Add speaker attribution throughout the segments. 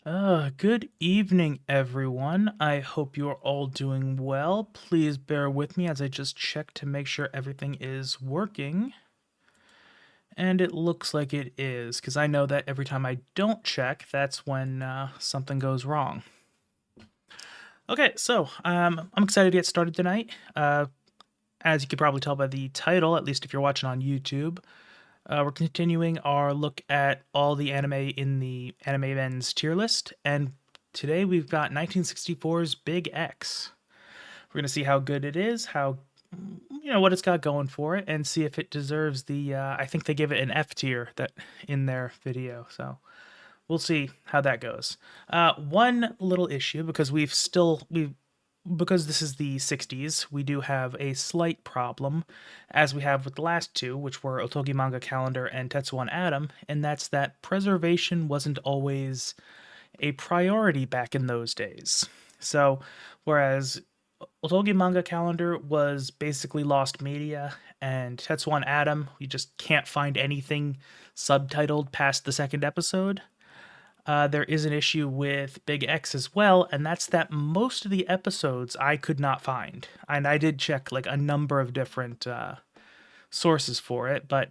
Speaker 1: Good evening, everyone. I hope you are all doing well. Please bear with me as I just check to make sure everything is working. And it looks like it is, because I know that every time I don't check, that's when something goes wrong. Okay, so I'm excited to get started tonight. As you can probably tell by the title, at least if you're watching on YouTube, we're continuing our look at all the anime in the TheAnimeMen's tier list, and today we've got 1964's Big X. We're gonna see how good it is, how what it's got going for it, and see if it deserves the. I think they give it an F tier that in their video, so we'll see how that goes. One little issue because we because this is the 60s, we do have a slight problem, as we have with the last two, which were Otogi Manga Calendar and Tetsuwan Atom, and that's that preservation wasn't always a priority back in those days. So, whereas Otogi Manga Calendar was basically lost media, and Tetsuwan Atom, you just can't find anything subtitled past the second episode. There is an issue with Big X as well, and that's that most of the episodes I could not find. And I did check like a number of different sources for it, but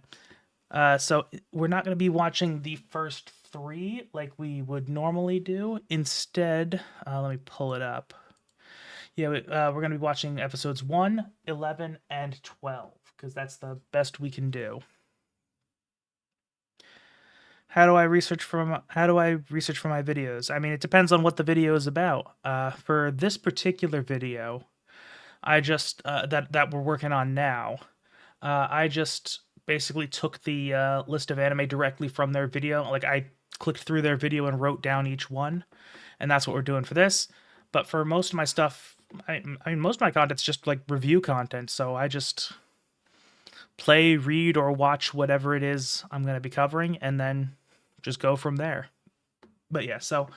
Speaker 1: so we're not going to be watching the first three like we would normally do. Instead, let me pull it up. Yeah, we're going to be watching episodes 1, 11, and 12 because that's the best we can do. How do I research for my videos? I mean, it depends on what the video is about. For this particular video, I just that we're working on now, I just basically took the list of anime directly from their video. Like I clicked through their video and wrote down each one, and that's what we're doing for this. But for most of my stuff, I mean, most of my content's just like review content. So I just play, read, or watch whatever it is I'm going to be covering, and then just go from there. But yeah, so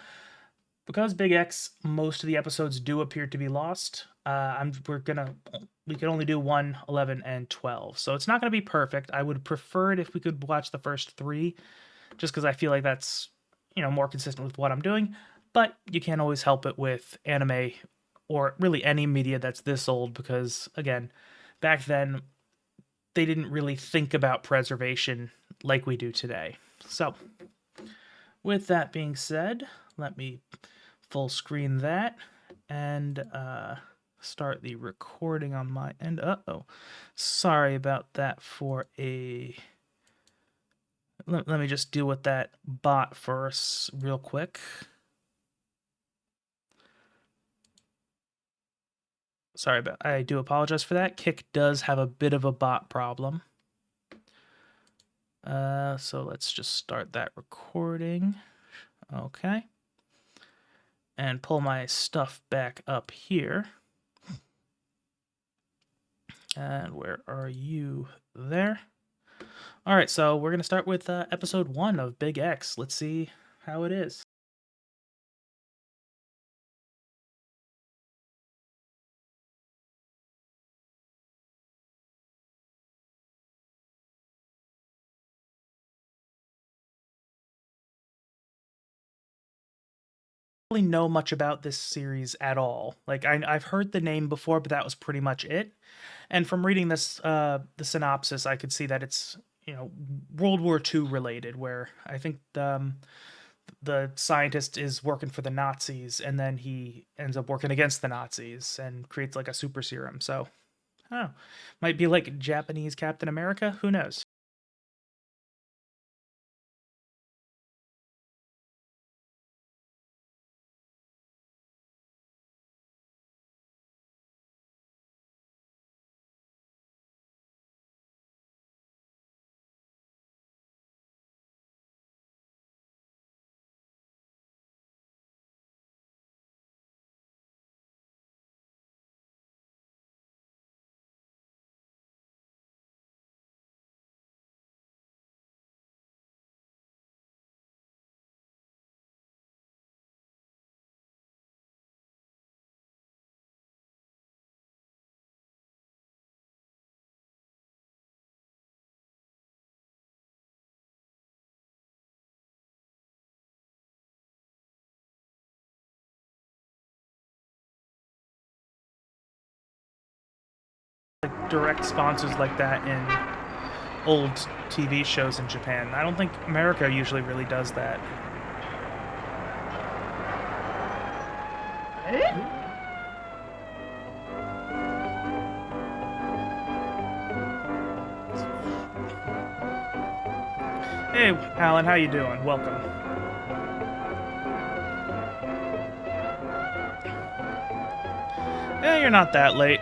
Speaker 1: because Big X, most of the episodes do appear to be lost. We can only do 1, 11, and 12. So it's not gonna be perfect. I would prefer it if we could watch the first three, just because I feel like that's more consistent with what I'm doing. But you can't always help it with anime or really any media that's this old, because again, back then they didn't really think about preservation like we do today. So with that being said, let me full screen that and start the recording on my end. Uh-oh. Sorry about that for a... Let me just deal with that bot first real quick. Sorry about... I do apologize for that. Kick does have a bit of a bot problem. So let's just start that recording. Okay. And pull my stuff back up here. And where are you? There. All right, so we're going to start with episode 1 of Big X. Let's see how it is. Really know much about this series at all. Like I've heard the name before, but that was pretty much it. And from reading this the synopsis, I could see that it's World War II related, where I think the scientist is working for the Nazis, and then he ends up working against the Nazis and creates like a super serum. So, oh, might be like Japanese Captain America. Who knows? direct sponsors like that in old TV shows in Japan. I don't think America usually really does that. Hey, Alan, how you doing? Welcome. Yeah, you're not that late.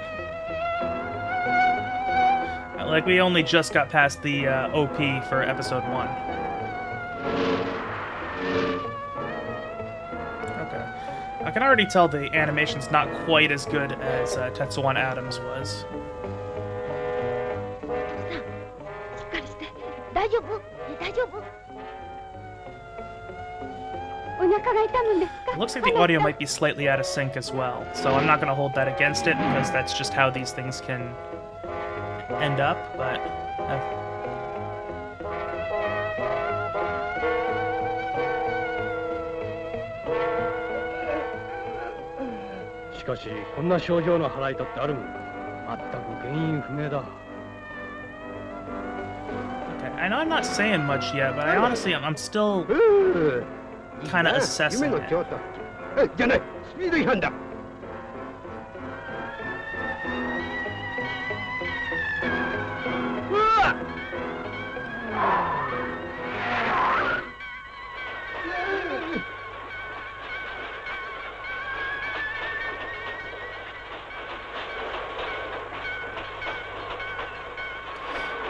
Speaker 1: Like, we only just got past the OP for episode 1. Okay. I can already tell the animation's not quite as good as Tetsuwan Adams was. It looks like the audio might be slightly out of sync as well, so I'm not going to hold that against it, because that's just how these things can end up, but...
Speaker 2: しかしこんな症状の払いとってあるもん。全く原因不明だ。
Speaker 1: Okay, I know I'm not saying much yet, but I honestly, I'm still kind of assessing it.
Speaker 2: じゃない、スピード違反だ。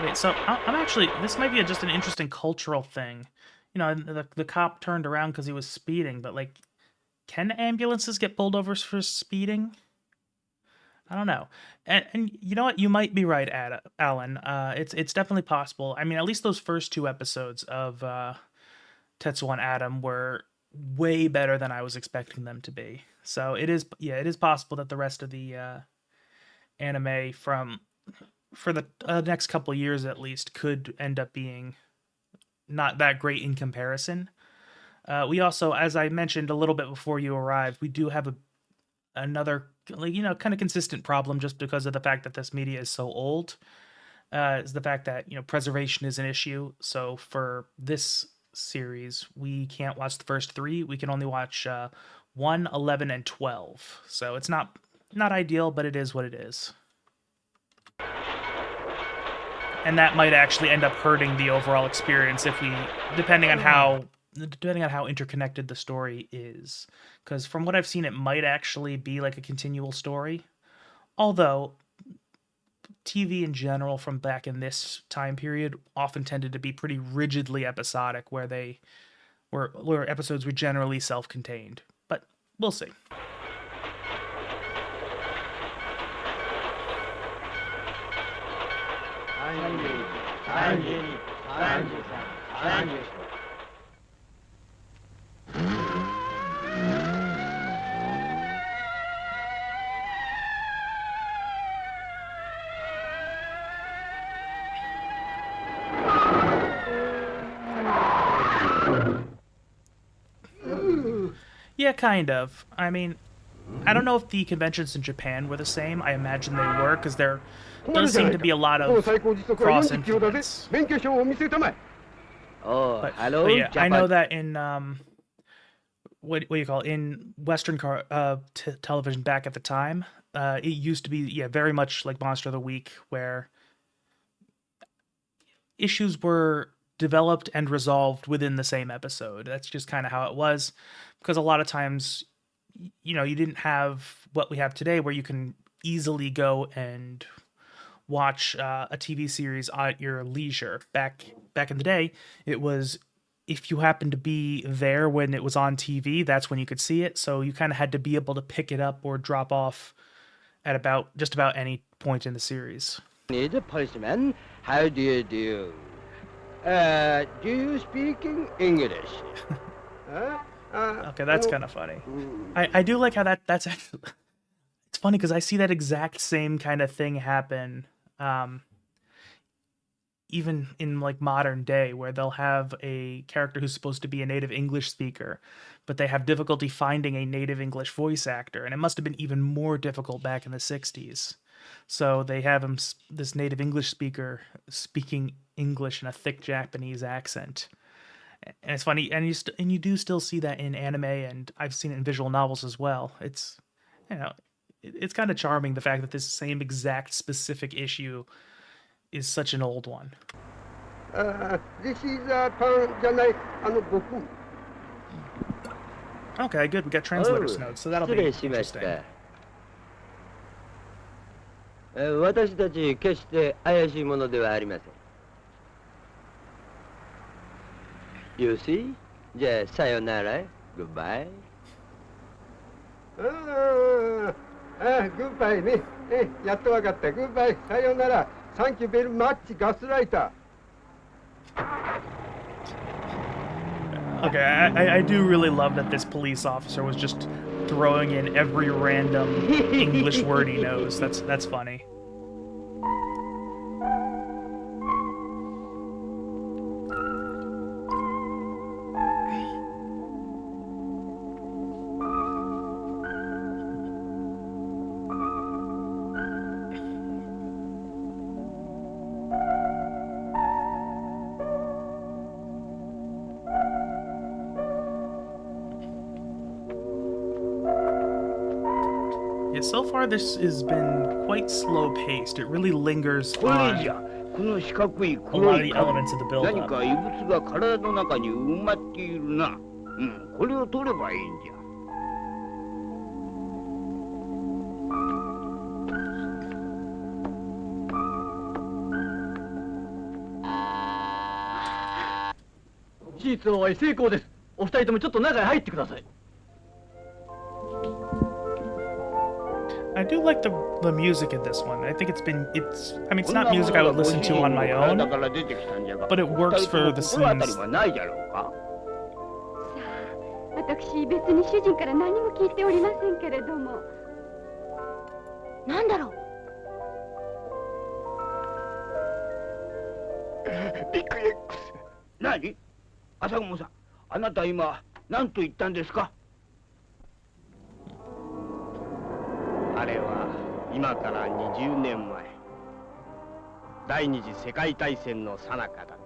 Speaker 1: Wait, so I'm actually, this might be just an interesting cultural thing. You know, the cop turned around because he was speeding, but like, can ambulances get pulled over for speeding? I don't know. And you know what? You might be right, Alan. It's definitely possible. I mean, at least those first 2 episodes of Tetsuwan Adam were way better than I was expecting them to be. So it is possible that the rest of the anime for the next couple of years at least could end up being not that great in comparison. We also, as I mentioned a little bit before you arrived, we do have another, you know, kind of consistent problem, just because of the fact that this media is so old, is the fact that, you know, preservation is an issue. So for this series, we can't watch the first 3. We can only watch 1, 11, and 12. So it's not ideal, but it is what it is. And that might actually end up hurting the overall experience if we, depending on how interconnected the story is. Because from what I've seen, it might actually be like a continual story. Although, TV in general from back in this time period often tended to be pretty rigidly episodic, where episodes were generally self-contained. But we'll see. Yeah, kind of. I mean, I don't know if the conventions in Japan were the same. I imagine they were, because there does seem to be a lot of cross-influence. But yeah, I know that in what do you call it? In Western television back at the time, it used to be very much like Monster of the Week, where issues were developed and resolved within the same episode. That's just kind of how it was, because a lot of times, you know, you didn't have what we have today, where you can easily go and watch a TV series at your leisure. Back in the day, it was, if you happened to be there when it was on TV, that's when you could see it. So you kind of had to be able to pick it up or drop off at just about any point in the series.
Speaker 2: Need a policeman? How do you do? Do you speak English?
Speaker 1: Okay, that's kind of funny. I do like how that's actually... It's funny because I see that exact same kind of thing happen even in like modern day, where they'll have a character who's supposed to be a native English speaker, but they have difficulty finding a native English voice actor. And it must have been even more difficult back in the 60s. So they have him, this native English speaker, speaking English in a thick Japanese accent. And it's funny, and you do still see that in anime, and I've seen it in visual novels as well. It's, you know, it's kind of charming the fact that this same exact specific issue is such an old one.
Speaker 2: This is pan じゃない、僕。
Speaker 1: Okay, good. We got translator's notes, so that'll be
Speaker 2: 失礼しまし
Speaker 1: interesting.
Speaker 2: た。私たち決して怪しいものではありません。You see? じゃあ、さよなら。Goodbye. グッバイね。やっとわかった。グッバイ。さよなら。Thank you very much, ガスライター。
Speaker 1: Okay, I do really love that this police officer was just throwing in every random English word he knows. That's funny. Yeah, so far this has been quite slow paced. It really lingers on a lot of the elements of the build-up.
Speaker 3: 何か異物が体の中に埋まっているな。これを取ればいいんじゃ。
Speaker 4: 手術を終え成功です。お二人ともちょっと中へ入ってください。
Speaker 1: I do like the music in this one. I think it's not music I would listen to on my own, but it works for the scenes.
Speaker 5: 私別に主人から何も聞いておりませんけれども。なんだろう。
Speaker 3: ビッグ X。何？朝雲さん、あなた今何と言ったんですか？あれは今から20年前、第二次世界大戦の最中だった。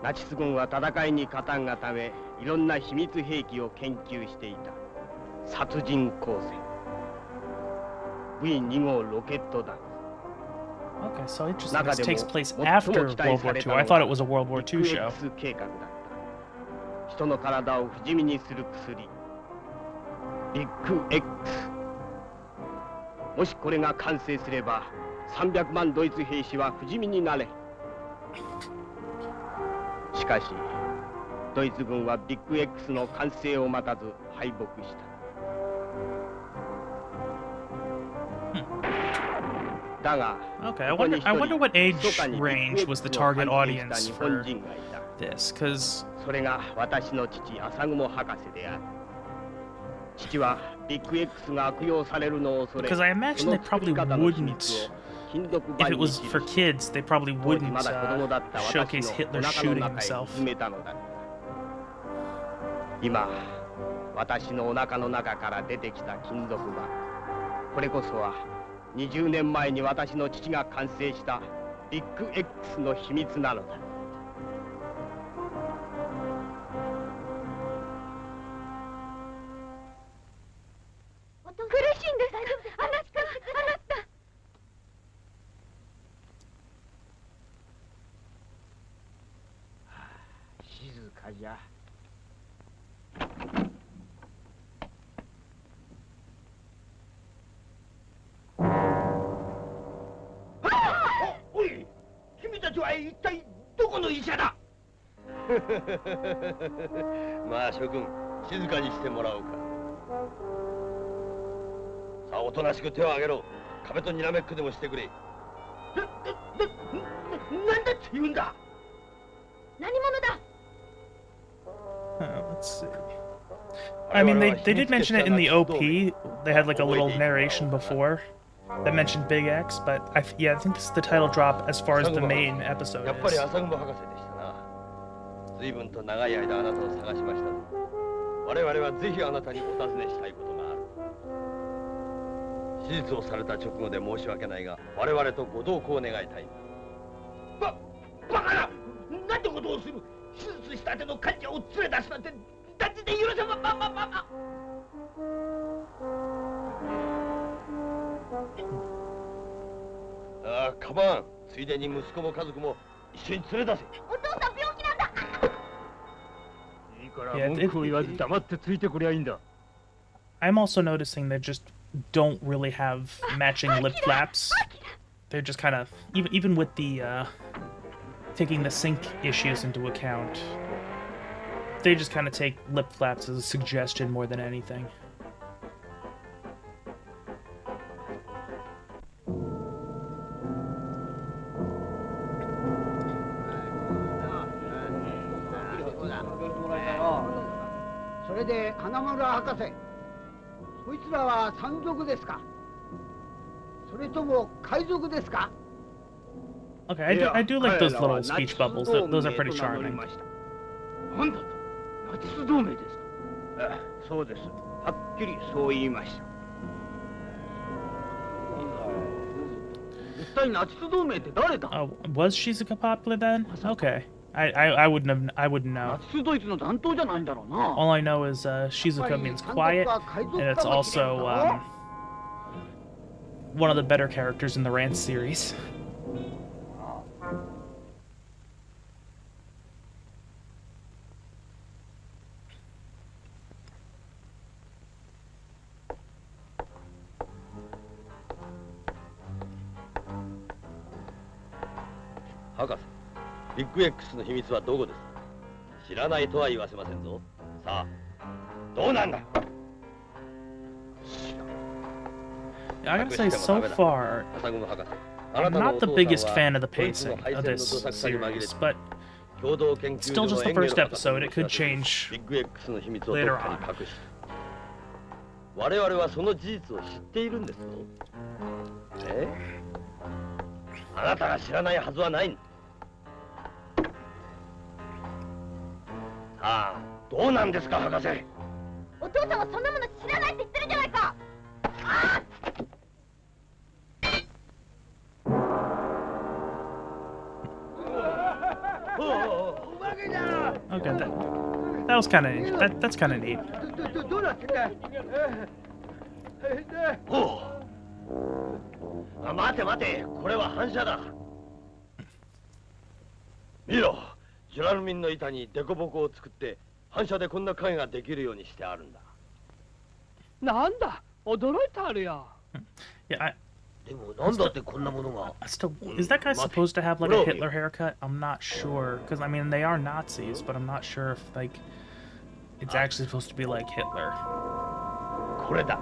Speaker 3: ナチス軍は戦いに勝たんがため、いろんな秘密兵器を研究していた。殺人光線。V2 号ロケット弾。
Speaker 1: Okay, so interesting. This takes place after World War II. I thought it was a World War II show.
Speaker 3: 計画だった。人の体を不死身にする薬。ビッグ X。もしこれが完成すれば、300万ドイツ兵士は不死身になれ。しかし、ドイツ軍はビッグ X の完成を待たず敗北した。だが、
Speaker 1: Okay, I wonder what age range was the target audience for this, because
Speaker 3: それが私の父朝雲博士である。父はビッグ X が悪用されるのを恐れ、
Speaker 1: I imagine they probably wouldn't, if it was for kids, they probably wouldn't showcase Hitler shooting himself.
Speaker 3: 今、私のお腹の中から出てきた金属が、これこそは20年前に私の父が完成したビッグ X の秘密なのだ。
Speaker 5: 苦しいんです。あなた。
Speaker 3: 静かじゃ。おい、君たちは一体どこの医者だ。
Speaker 2: まあ諸君、静かにしてもらおうか。さあ、おとなしく手を挙げろ。壁とにらめっこでもしてくれ。
Speaker 3: なんだって言うんだ。
Speaker 5: 何者だ。
Speaker 1: Let's see. I mean, they did mention it in the OP. They had like a little narration before that mentioned Big X, but I think this is the title drop as far as the main episode
Speaker 2: やっぱり
Speaker 1: is.
Speaker 2: 朝雲博士でしたな。随分と長い間あなたを探しました。我々はぜひあなたにお尋ねしたいことがある。
Speaker 3: 手術をされた直後で申し訳ないが、我々とご同行願いたい。
Speaker 6: バカな！なんてことをする！手術したての患者を連れ出すなんて断じて許せま。
Speaker 3: ああ、カバン。ついでに息子も家族も一緒に連れ出せ。
Speaker 6: お父さん病気なんだ。
Speaker 4: いいから文句を言わず黙ってついてくりゃいいんだ。
Speaker 1: I'm also noticing they just don't really have matching lip flaps. They're just kind of even with the taking the sync issues into account. They just kind of take lip flaps as a suggestion more than anything. Okay, I do like those little speech bubbles. Those are pretty charming.
Speaker 6: なんだと？ナチス同盟ですか？ああ、そうです。はっきりそう言いました。一体ナチス同盟って誰だ？
Speaker 1: Oh, was Shizuka popular then? Okay. I wouldn't know.
Speaker 6: ナチスドイツの担当じゃないんだろうな。
Speaker 1: All I know is Shizuka means quiet, and it's also one of the better characters in the Rant series.
Speaker 3: Haka-san, Big X の秘密はどこです？知らないとは言わせませんぞ。さあ、どうなんだ？
Speaker 1: I gotta say, so far, I'm not the biggest fan of the pacing of this series, but it's still just the first episode. It could change later on.
Speaker 3: 我々はその事実を知っているんですよ。え？あなたが知らないはずはないんだ。さあ、どうなんですか、博士。
Speaker 6: お父さんはそんなもの知らないって言ってるじゃないか。ああ！
Speaker 1: Okay, that was kind of that's kind of neat.
Speaker 2: どうなってんだ？
Speaker 3: おう。待て待て、これは反射だ。見ろ、ジュラルミンの板にデコボコを作って反射でこんな影ができるようにしてあるんだ。
Speaker 4: なんだ、驚いたあるよ。
Speaker 1: Yeah,
Speaker 3: でもなんだってこんなものが。
Speaker 1: still, is that guy supposed to have like a Hitler haircut? I'm not sure, because I mean they are Nazis, but I'm not sure if like it's actually supposed to be like Hitler.
Speaker 3: これだ。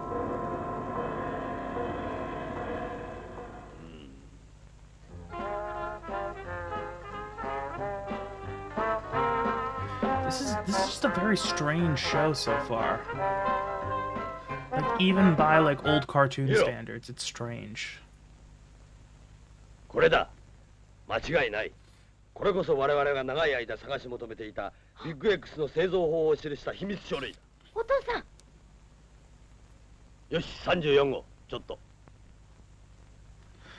Speaker 1: This is just a very strange show so far. Like even by like old cartoon standards, it's strange.
Speaker 3: これだ。間違いない。これこそ我々が長い間探し求めていたビッグ X の製造法を記した秘密書類だ。
Speaker 6: お父さん。
Speaker 3: よし、34号、ちょっと。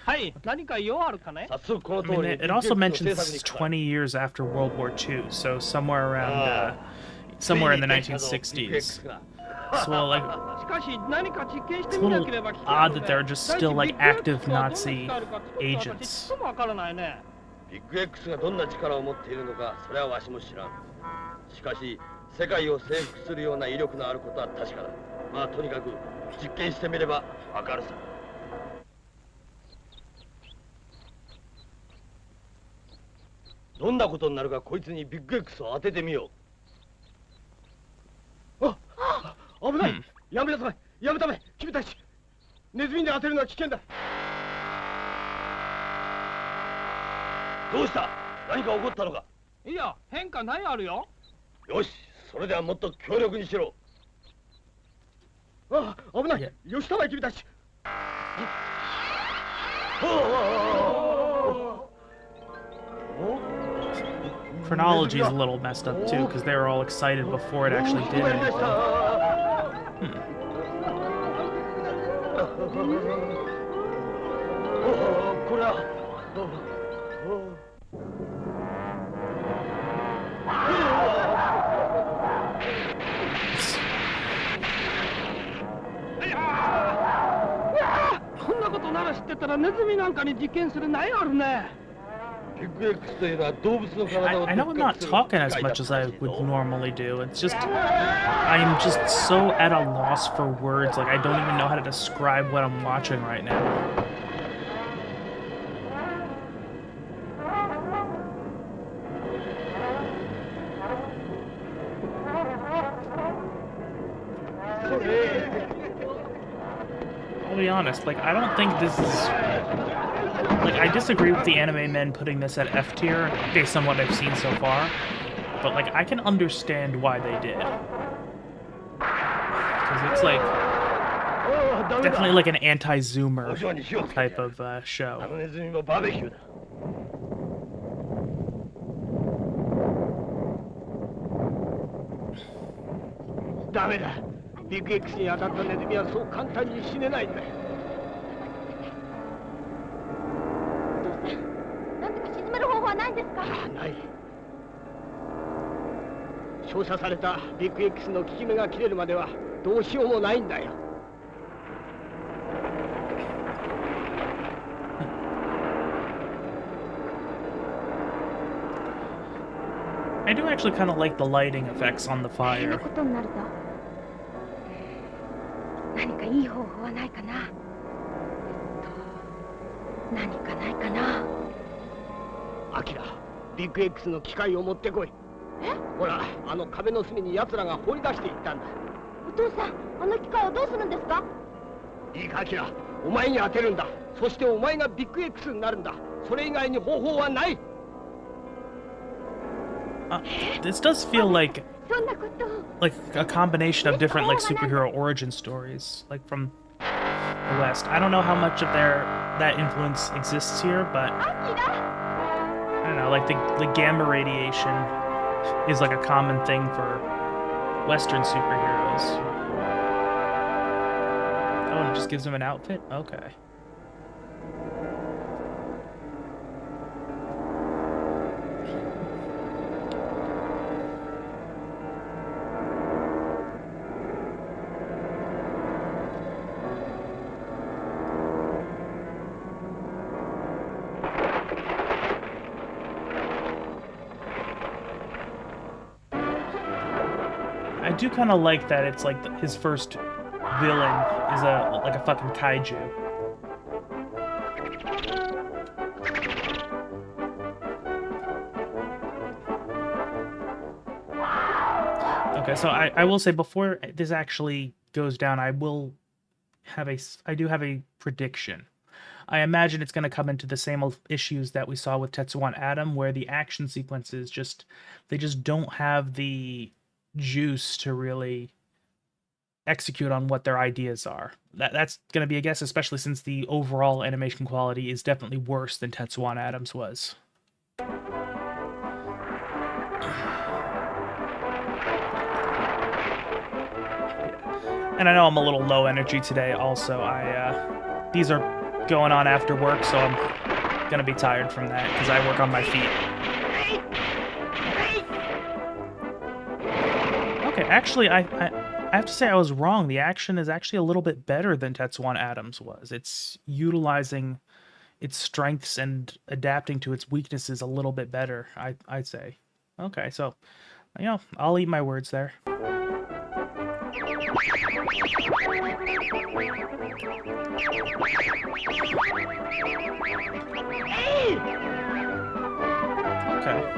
Speaker 4: はい、何か用あるかね？
Speaker 1: I mean, it also mentions 20 years after World War II, so somewhere around somewhere in the 1960s. So like, it's a little odd that they're just still like active Nazi agents.
Speaker 3: ビッグ X がどんな力を持っているのか、それはわしも知らん。しかし、世界を征服するような威力のあることは確かだ。まあ、とにかく実験してみればわかるさ。どんなことになるか、こいつにビッグ X を当ててみよう。
Speaker 2: あ、危ない。やめなさい。やめため。君たち。ネズミに当てるのは危険だ。
Speaker 3: どうした？何か起こったのか？
Speaker 4: いや、変化ないあるよ。
Speaker 3: よし、それではもっと強力にしろ。
Speaker 2: あ、危ない。よしたまえ、君たち。
Speaker 1: Chronology is a little messed up too, because they were all excited before it actually did anything.
Speaker 4: こんなことなら知ってたらネズミなんかに実験するないあるね。
Speaker 6: ビッグ X というのは動物の体を
Speaker 1: I know I'm not talking as much as I would normally do. It's just, I'm just so at a loss for words. Like, I don't even know how to describe what I'm watching right now. I'll be honest, like, I don't think this is... Like, I disagree with the Anime Men putting this at F tier, based on what I've seen so far. But, like, I can understand why they did. Because it's, like, definitely, like, an anti-zoomer type of show.
Speaker 6: あのネズミもバーベキューだ。
Speaker 3: ダメだ。ビッグ X に当たったネズミはそう簡単に死ねないんだよ。
Speaker 5: なんとか沈める方法はないんですか？
Speaker 3: ない。照射されたビッグ X の効き目が切れるまではどうしようもないんだよ。
Speaker 1: I do actually kind of like the lighting effects on the
Speaker 5: 大変な
Speaker 1: fire.
Speaker 5: ことになると何かいい方法はないかな。何かないかな。
Speaker 3: アキラ、ビッグ X の機械を持ってこい。
Speaker 5: え？
Speaker 3: ほら、あの壁の隅に奴らが放り出していったんだ。
Speaker 5: お父さん、あの機械をどうするんですか？
Speaker 3: いいか、アキラ、お前に当てるんだ。そしてお前がビッグ X になるんだ。それ以外に方法はない。
Speaker 1: This does feel like
Speaker 5: そんなことを。
Speaker 1: like a combination of different like superhero origin stories, like from the West. I don't know how much of that influence exists here, but
Speaker 5: アキラ。
Speaker 1: I don't know, like the gamma radiation is like a common thing for Western superheroes. Oh, and it just gives them an outfit? Okay. I do kind of like that it's like his first villain is like a fucking kaiju. Okay, so I will say before this actually goes down, I do have a prediction. I imagine it's going to come into the same issues that we saw with Tetsuwan Atom, where the action sequences they just don't have the juice to really execute on what their ideas are. That's going to be a guess, especially since the overall animation quality is definitely worse than Tetsuwan Atom's was. And I know I'm a little low energy today also. These are going on after work, so I'm gonna be tired from that because I work on my feet. Okay, actually, I have to say I was wrong. The action is actually a little bit better than Tetsuwan Atom's was. It's utilizing its strengths and adapting to its weaknesses a little bit better, I'd say. Okay, so, you know, I'll eat my words there. Okay.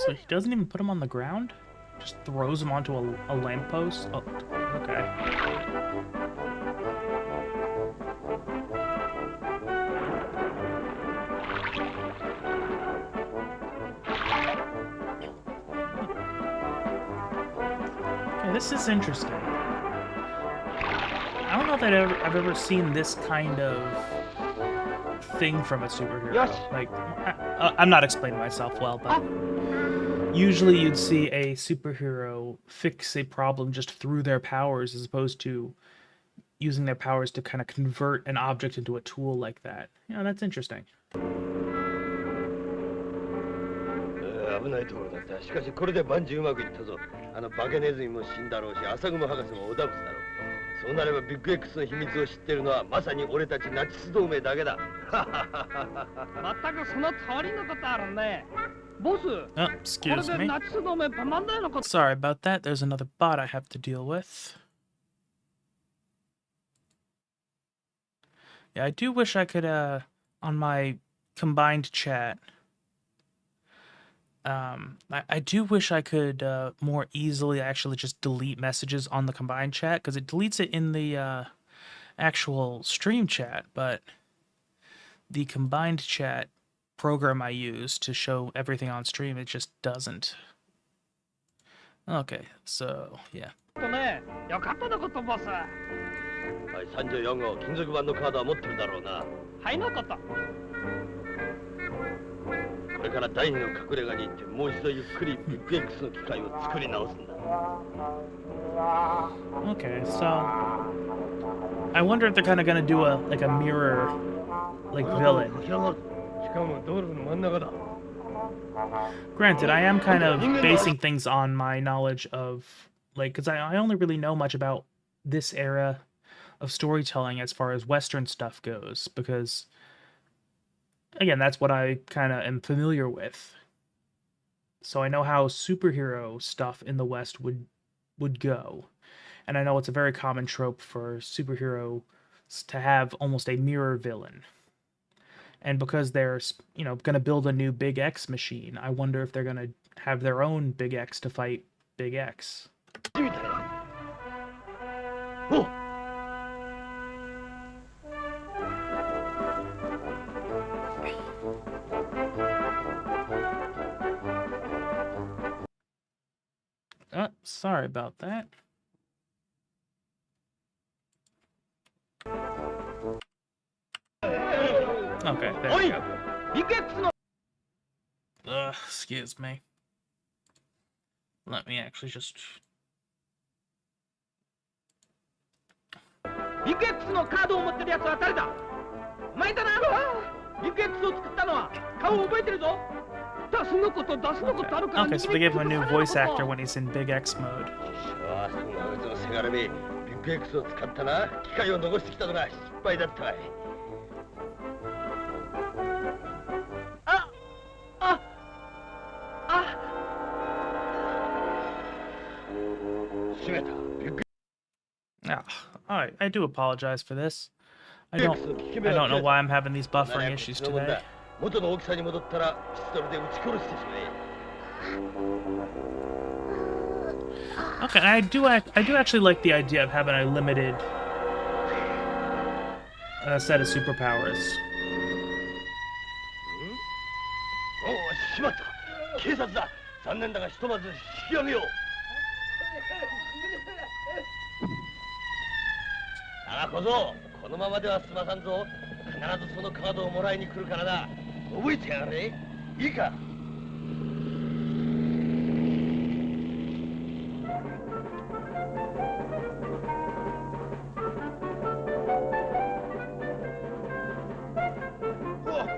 Speaker 1: So he doesn't even put him on the ground? Just throws him onto a lamppost? Oh, okay. Okay, this is interesting. I don't know that I've ever seen this kind of thing from a superhero.
Speaker 4: Yes.
Speaker 1: Like, I'm not explaining myself well, but usually you'd see a superhero fix a problem just through their powers as opposed to using their powers to kind of convert an object into a tool like that. You know, that's interesting.
Speaker 6: 危ないところだった。しかしこれで万事うまくいったぞ。あの化けネズミも死んだろうし、朝雲博士もおだぶつだろう。そうなればビッグ X の秘密を知ってるのはまさに俺たちナチス同盟だけだ。
Speaker 4: 全くその通りのことあるね。ボス、
Speaker 1: Oh,
Speaker 4: これ
Speaker 1: excuse
Speaker 4: で
Speaker 1: me.
Speaker 4: ナチス同盟たまんないのか。
Speaker 1: Sorry about that. There's another bot I have to deal with. Yeah, I do wish I could, on my combined chat, I do wish I could more easily actually just delete messages on the combined chat, because it deletes it in the actual stream chat, but the combined chat program I use to show everything on stream, it just doesn't. Okay, so, yeah.
Speaker 4: ね、よかったのことボス。
Speaker 6: はい、34号、金属板のカードは持ってるだろうな。
Speaker 4: はいのこと。
Speaker 6: これから第二の隠れ家に行って、もう一度ゆっくりビッグ X の機械を作り直すんだ。
Speaker 1: Okay, so I wonder if they're kind of gonna do a mirror like villain.
Speaker 6: しかも道路の真ん中だ。
Speaker 1: Granted, I am kind of basing things on my knowledge of because I only really know much about this era of storytelling as far as Western stuff goes, because again, that's what I kind of am familiar with. So I know how superhero stuff in the West would go. And I know it's a very common trope for superheroes to have almost a mirror villain. And because they're, going to build a new Big X machine, I wonder if they're going to have their own Big X to fight Big X. Sorry about that. Okay, there we go. Excuse me. Let me actually just...
Speaker 4: ビッグ X のカードを持ってるやつは誰だ？お前だな。ビッグ X を作ったのは顔を覚えてるぞ。出すのこと出すのことあるから。
Speaker 1: Okay, so they gave him a new voice actor when he's in Big X mode.
Speaker 6: ああ、そうなの、そのせがれめ。ビッグ X を使ったな。機械を残してきたのが失敗だったわい。閉めた。ビッグ
Speaker 1: I do apologize for this. I don't know why I'm having these buffering issues today.
Speaker 6: 元の大きさに戻ったらピストルで撃ち殺してしまえ。
Speaker 1: Okay, I do actually like the idea of having a limited set of superpowers.
Speaker 6: おお、しまった。警察だ。残念だがひとまず引き上げよう。だが小僧、このままでは済まさんぞ。必ずそのカードをもらいに来るからな。覚えてやがれ。いいか。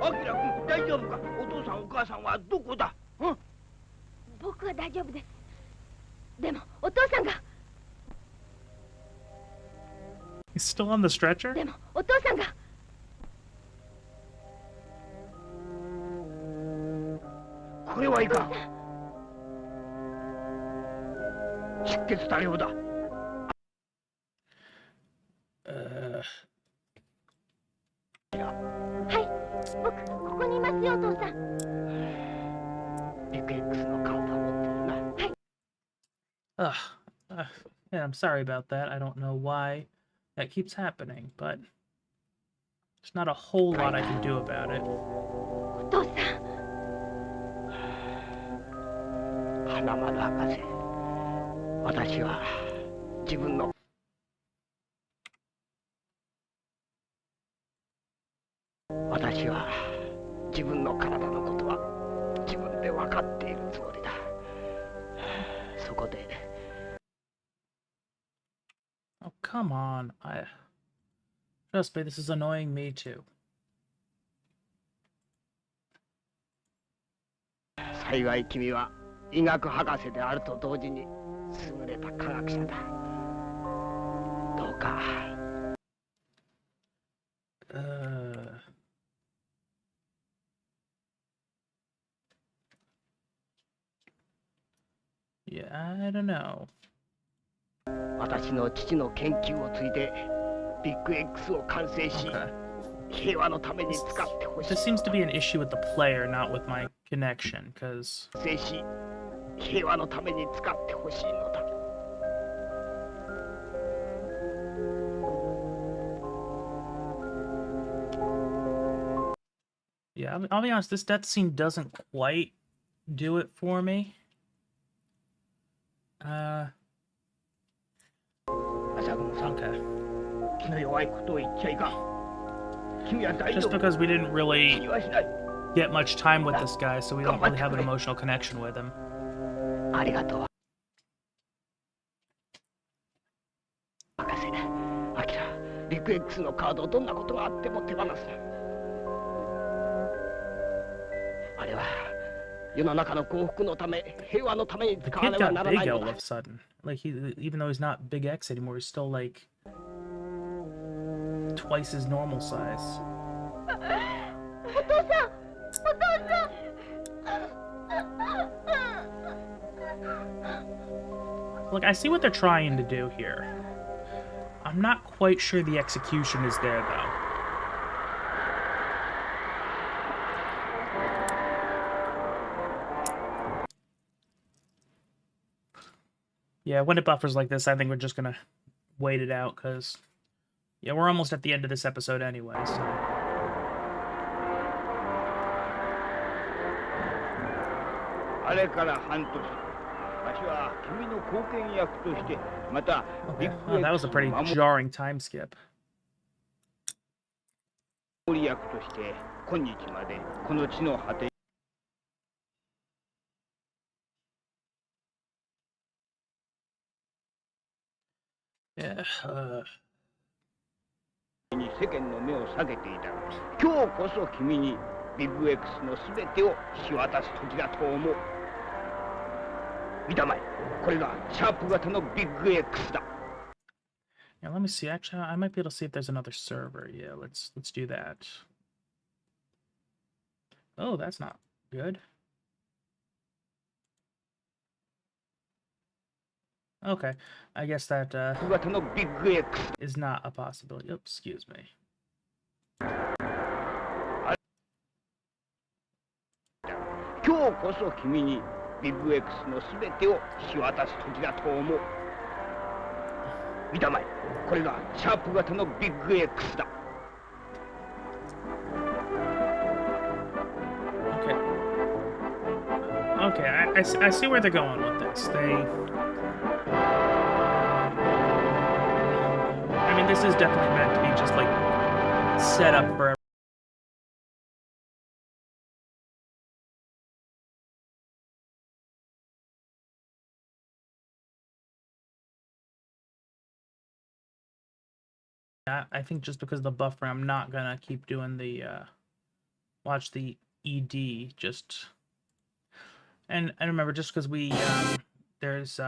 Speaker 4: アキラ君、大丈夫か？お父さんお母さんはどこだ？
Speaker 5: 僕は大丈夫です。でもお父さんが。
Speaker 1: He's still on the stretcher?
Speaker 5: でもお父さんが。
Speaker 4: これはいかん。出血多量だ。
Speaker 5: はい、僕ここにいますよお父さん。
Speaker 4: ビッグ X のカードを持ってるな。
Speaker 5: はい。
Speaker 1: Yeah, I'm sorry about that. I don't know why that keeps happening, but there's not a whole lot I can do about it.
Speaker 5: お父さん。
Speaker 4: 花丸博士、
Speaker 3: 私は自分の 私は自分の体のことは自分で分かっているつもりだ。そこで
Speaker 1: Oh, come on. Trust me, this is annoying me too.
Speaker 3: 幸い君は医学博士であると同時に優れた科学者だ。どうか。
Speaker 1: Yeah, I don't know.
Speaker 3: 私の父の研究を継いでビッグ X を完成し、
Speaker 1: Okay.
Speaker 3: 平和のために使ってほしい。
Speaker 1: This seems to be an issue with the player, not with my connection, because...
Speaker 3: 完成し、平和のために使ってほしいのだ。
Speaker 1: Yeah, I'll be honest, this death scene doesn't quite do it for me. Okay. Just because we didn't really get much time with this guy, so we don't really have an emotional connection with him.
Speaker 3: ありがとう。博士、アキラ、ビッグ X のカードをどんなことがあっても手放すな。あれは世の中の幸福のため、平和のために
Speaker 1: The
Speaker 3: 使わ
Speaker 1: kid
Speaker 3: ねばな
Speaker 1: got
Speaker 3: らな
Speaker 1: big
Speaker 3: い
Speaker 1: all
Speaker 3: の
Speaker 1: of
Speaker 3: だ。
Speaker 1: a sudden. Like, even though he's not Big X anymore, he's still like twice his normal size. Look, I see what they're trying to do here. I'm not quite sure the execution is there, though. Yeah, when it buffers like this, I think we're just gonna wait it out, because... Yeah, we're almost at the end of this episode anyway, so...
Speaker 4: あれから半年、私は君の貢献役としてまたビ
Speaker 1: Okay.
Speaker 4: ッグ
Speaker 1: Oh, that was
Speaker 4: X
Speaker 1: a pretty
Speaker 4: の守
Speaker 1: jarring time skip.
Speaker 4: り役として今日までこの地の果て
Speaker 1: Yeah,
Speaker 4: に世間の目を避けていたが、今日こそ君にビッグ X の全てを引き渡す時だと思う。見たまえ、これがシャープ型のビッグ X だ。
Speaker 1: yeah, let me see. Actually, I might be able to see if there's another server. Yeah, let's do that. Oh, that's not good. Okay, I guess that
Speaker 4: 型のビッグ X
Speaker 1: is not a possibility. Oops, excuse me.
Speaker 4: 今日こそ君にビッグ X の全てを引き渡す時だと思う。見たまえ、これがシャープ型のビッグ X だ。
Speaker 1: Okay. Okay, I see where they're going with this. I mean, this is definitely meant to be just, like, set up for... I think just because of the buffer, I'm not gonna keep doing the, watch the ED, just... And remember, just because we, there's,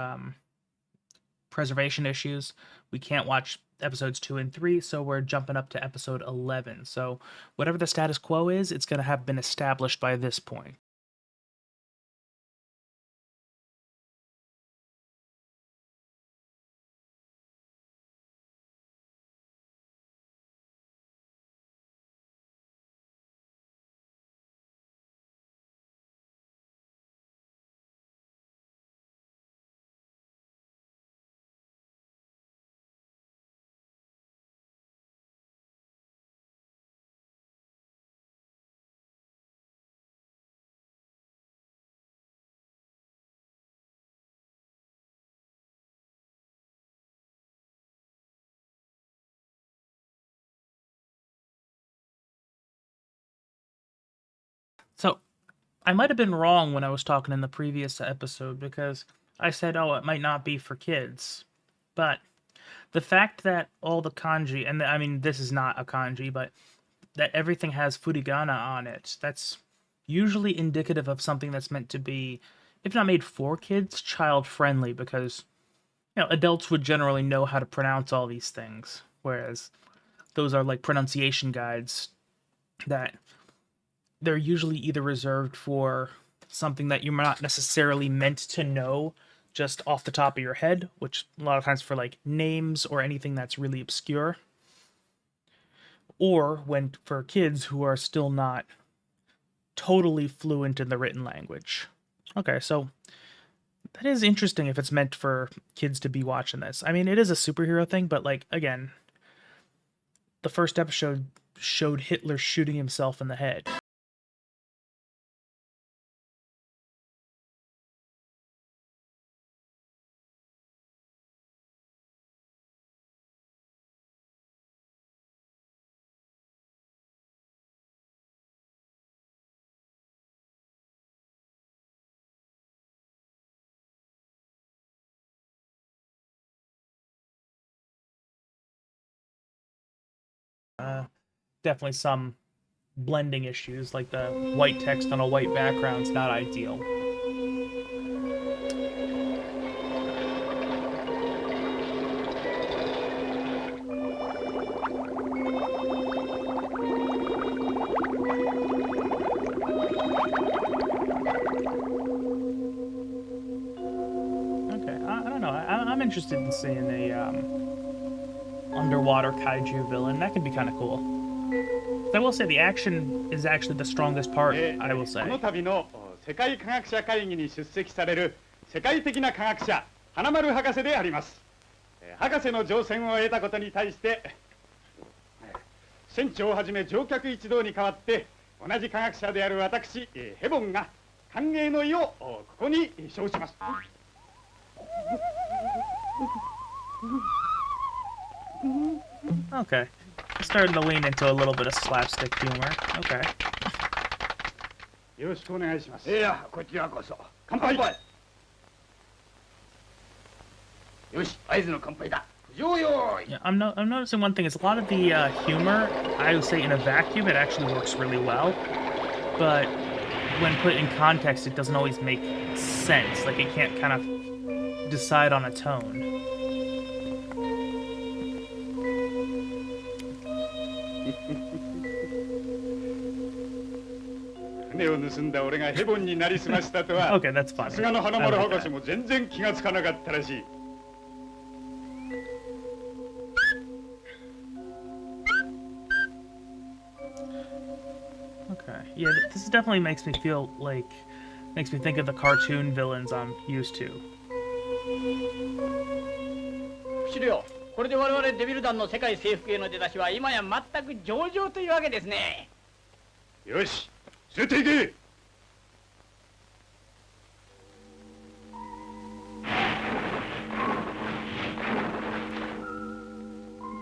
Speaker 1: preservation issues, we can't watch episodes 2 and 3, so we're jumping up to episode 11. So whatever the status quo is, it's gonna have been established by this point. I might have been wrong when I was talking in the previous episode because I said, oh, it might not be for kids. But the fact that all the kanji, and I mean, this is not a kanji, but that everything has furigana on it, that's usually indicative of something that's meant to be, if not made for kids, child-friendly, because, you know, adults would generally know how to pronounce all these things, whereas those are like pronunciation guides that they're usually either reserved for something that you're not necessarily meant to know just off the top of your head, which a lot of times for like names or anything that's really obscure, or when for kids who are still not totally fluent in the written language. Okay, so that is interesting if it's meant for kids to be watching this. I mean, it is a superhero thing, but like, again, the first episode showed Hitler shooting himself in the head. Definitely some blending issues, like the white text on a white background's not ideal. Okay, I don't know. I'm interested in seeing a underwater kaiju villain. That could be kind of cool. I will say the action is actually the strongest part, I will say.
Speaker 7: この度の世界科学者会議に出席される世界的な科学者花丸博士であります。博士の乗船を得たことに対して船長をはじめ乗客一同に代わって同じ科学者である私ヘボンが歓迎の意をここに称します。
Speaker 1: Okay. Starting to lean into a little bit of slapstick humor. Okay.
Speaker 7: よろしくお願いします。
Speaker 4: いや、こちらこそ。
Speaker 7: 乾杯。
Speaker 4: よし、合図の乾杯だ。よよーい。
Speaker 1: Yeah, I'm noticing one thing is a lot of the humor, I would say in a vacuum, it actually works really well. But when put in context, it doesn't always make sense. Like, it can't kind of decide on a tone.
Speaker 7: 船を盗んだ俺がヘボンになりすましたとは
Speaker 1: Okay, that's funny.
Speaker 7: さすがの花
Speaker 1: I
Speaker 7: 丸
Speaker 1: like
Speaker 7: 博士
Speaker 1: that.
Speaker 7: も全然気がつかなかったらしい。
Speaker 1: Okay. Yeah, this definitely makes me feel like... Makes me think of the cartoon villains I'm used to.
Speaker 8: 資料、これで我々デビル団の世界征服への出だしは今や全く上々というわけですね。
Speaker 7: よし、連れて行け。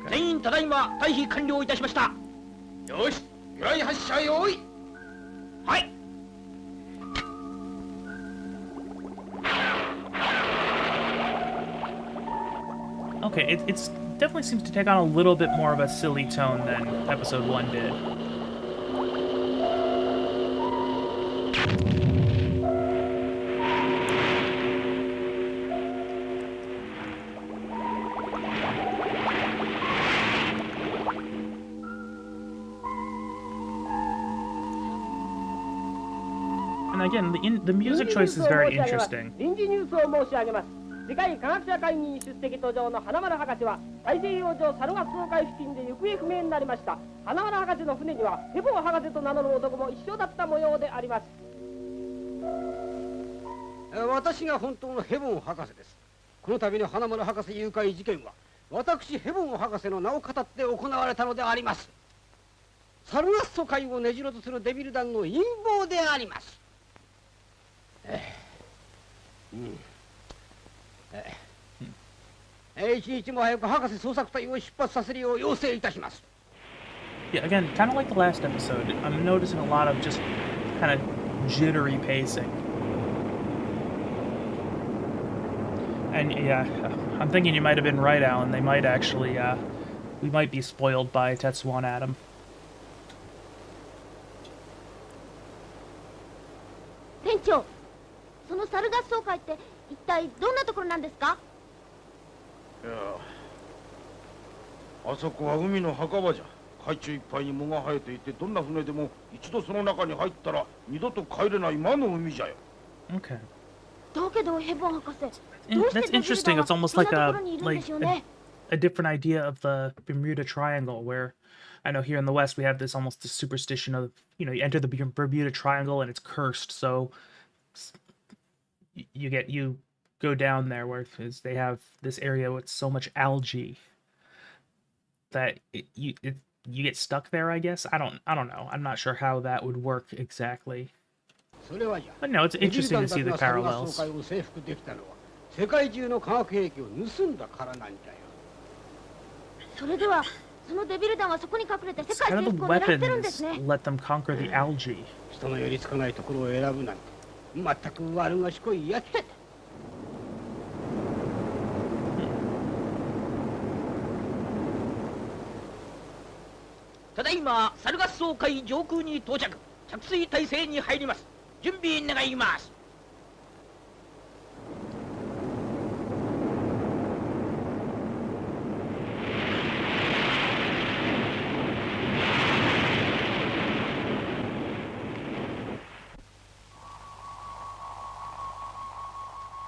Speaker 8: 全員ただいま退避完了いたしました。
Speaker 4: よし、由来発射用意。
Speaker 8: はい。
Speaker 1: Okay, it's definitely seems to take on a little bit more of a silly tone than episode 1 did. And again, the music choice is very interesting.
Speaker 9: 臨時ニュースを申し上げます。世界科学者会議に出席途上の花丸博士は大西洋上サルガス礁海付近で行方不明になりました。花丸博士の船にはヘボン博士と名乗る男も一緒だった模様であります。
Speaker 2: 私が本当のヘボン博士です。この度の花丸博士誘拐事件は私ヘボン博士の名を語って行われたのであります。サルガス礁海を根城とするデビル団の陰謀であります。一日も早く博士捜索隊を出発させるよう要請いたします。
Speaker 1: Yeah, again, kind of like the last episode, I'm noticing a lot of just kind of jittery pacing. And yeah, I'm thinking you might have been right, Alan. They might actually, we might be spoiled by Tetsuwan Atom.
Speaker 5: 店長、その猿合奏会って一体どんなところなんですか？
Speaker 10: いや、あそこは海の墓場じゃ。海中いっぱいに藻が生えていて、どんな船でも一度その中に入ったら二度と帰れない魔の海じゃよ。
Speaker 1: Okay.
Speaker 5: だけどヘボン博士、
Speaker 1: That's interesting. It's almost like a different idea of the Bermuda Triangle, where I know here in the West we have this almost this superstition of, you know, you enter the Bermuda Triangle and it's cursed, so you go down there where they have this area with so much algae that you get stuck there, I guess. I don't know. I'm not sure how that would work exactly. But no, it's interesting to see the parallels.
Speaker 2: 世界中の化学兵器を盗んだからなんじゃよ。
Speaker 5: それではそのデビル団はそこに隠れて世
Speaker 1: It's
Speaker 5: 界
Speaker 1: kind
Speaker 5: 征
Speaker 1: of the
Speaker 5: 服を狙ってるんです
Speaker 1: weapons
Speaker 5: ね。
Speaker 1: let them conquer the algae.
Speaker 2: 人の寄りつかないところを選ぶなんて全く悪賢いやつだ。
Speaker 8: ただいま猿合奏会上空に到着、着水態勢に入ります。準備願います。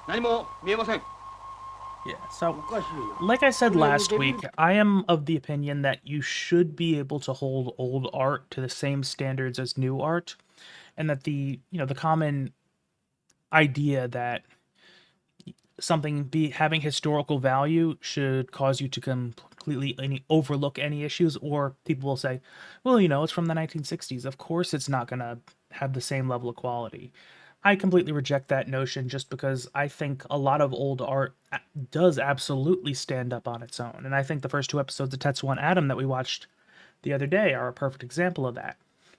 Speaker 2: 何も見えません。
Speaker 1: Yeah, so like I said last week, I am of the opinion that you should be able to hold old art to the same standards as new art, and that the common idea that something having historical value should cause you to completely overlook any issues, or people will say, well, you know, it's from the 1960s. Of course it's not going to have the same level of quality. I completely reject that notion just because I think a lot of old art does absolutely stand up on its own. And I think the first two episodes of Tetsuwan Atom that we watched the other day are a perfect example of that.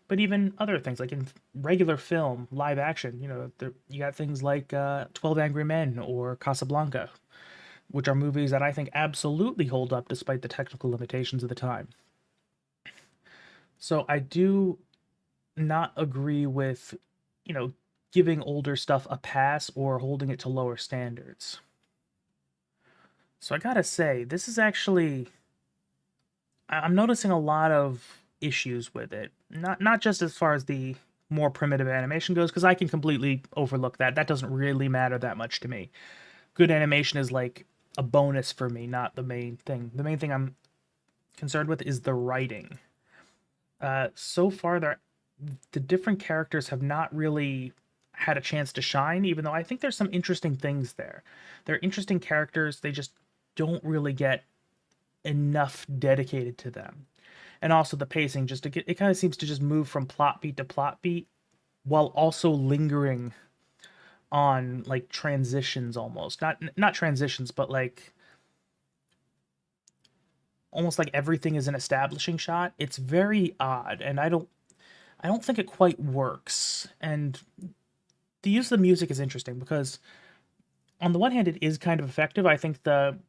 Speaker 1: But even other things, like in regular film, live action, you know, you got things like 12 Angry Men or Casablanca, which are movies that I think absolutely hold up despite the technical limitations of the time. So I do not agree with, you know, giving older stuff a pass or holding it to lower standards. So I gotta say, this is actually... I'm noticing a lot of issues with it. Not just as far as the more primitive animation goes, because I can completely overlook that. That doesn't really matter that much to me. Good animation is like a bonus for me, not the main thing. The main thing I'm concerned with is the writing. So far, the different characters have not really had a chance to shine, even though I think there's some interesting things there. They're interesting characters, they just don't really get enough dedicated to them. And also the pacing, it kind of seems to just move from plot beat to plot beat, while also lingering on like transitions almost. Not transitions, but like almost like everything is an establishing shot. It's very odd, and I don't think it quite works. And the use of the music is interesting because on the one hand, it is kind of effective. I think the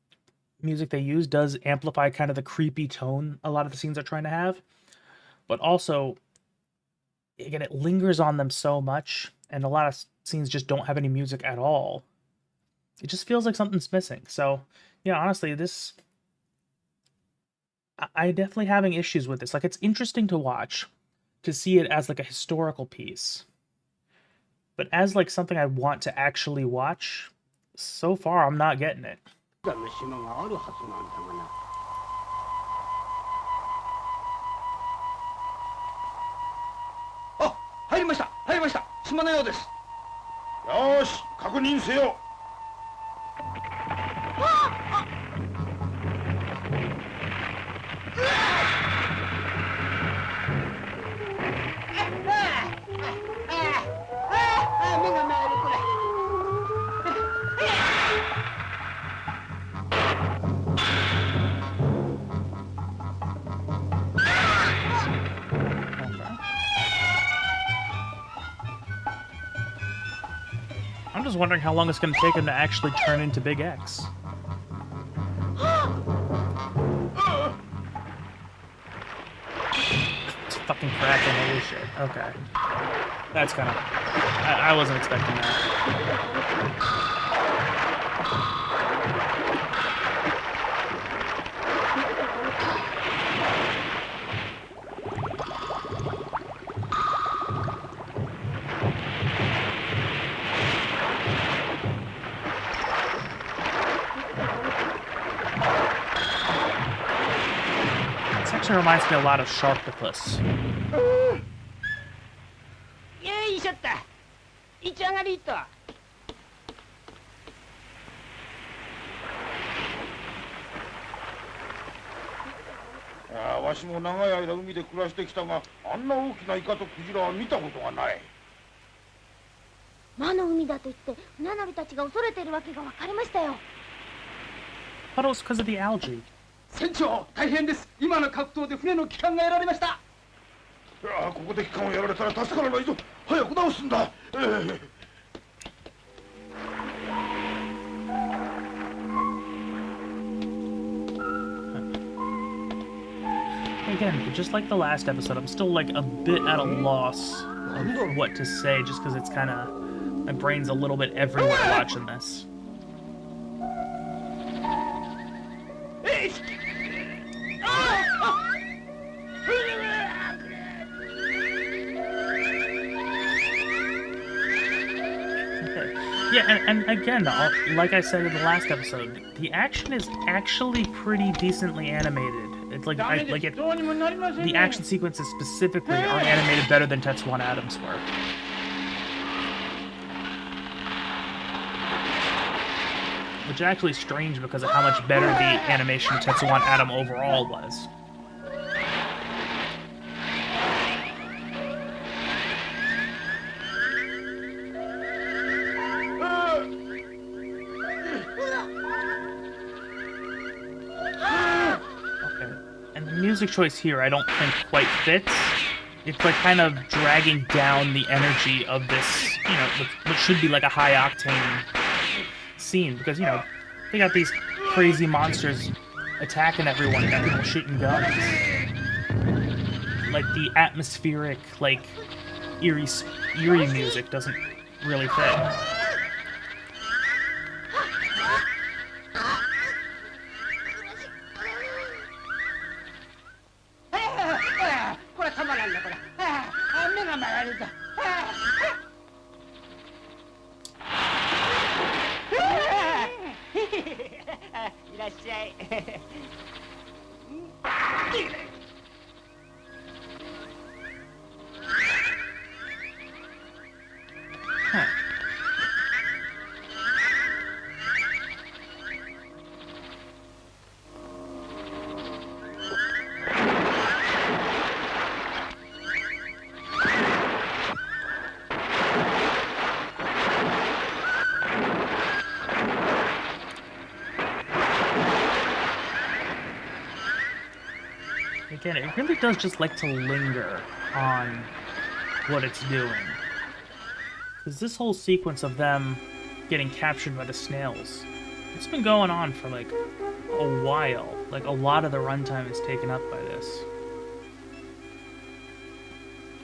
Speaker 1: music they use does amplify kind of the creepy tone a lot of the scenes are trying to have. But also, again, it lingers on them so much, and a lot of scenes just don't have any music at all. It just feels like something's missing. So, yeah, honestly, I'm definitely having issues with this. Like, it's interesting to watch, to see it as like a historical piece. But as like something I want to actually watch, so far I'm not getting it.
Speaker 2: あ、入りました。入りました。島のようです。
Speaker 10: よし、確認せよ。
Speaker 2: 目が回るこれ。
Speaker 1: just wondering how long it's going to take him to actually turn into Big X. It's fucking cracking, holy shit. Okay. That's kind of... I wasn't expecting that. Reminds me a lot of Sharktopus.
Speaker 9: よいしょった。いち上がりと。
Speaker 10: わしも長い間海で暮らしてきたが、あんな大きなイカとクジラは見たことがない。
Speaker 5: 魔の海だと言って船乗りたちが恐れているわけが分かりましたよ。
Speaker 1: But it was because of the algae.
Speaker 2: 船長、大変です。今の格闘で船の機関がやられました。
Speaker 10: ここで機関をやられたら助からないぞ。早く直すんだ。
Speaker 1: Again, just like the last episode, I'm still like a bit at a loss of what to say, just because it's kind of... my brain's a little bit everywhere watching this. Yeah, and again, like I said in the last episode, the action is actually pretty decently animated. It's like, the action sequences specifically are animated better than Tetsuwan Atom's work. Which is actually strange because of how much better the animation of Tetsuwan Atom overall was. Music choice here I don't think quite fits. It's like kind of dragging down the energy of this, you know, what should be like a high octane scene, because, you know, they got these crazy monsters attacking everyone and people shooting guns. Like the atmospheric, like eerie music doesn't really fit. Again, it really does just like to linger on what it's doing. Because this whole sequence of them getting captured by the snails, it's been going on for like a while. Like a lot of the runtime is taken up by this.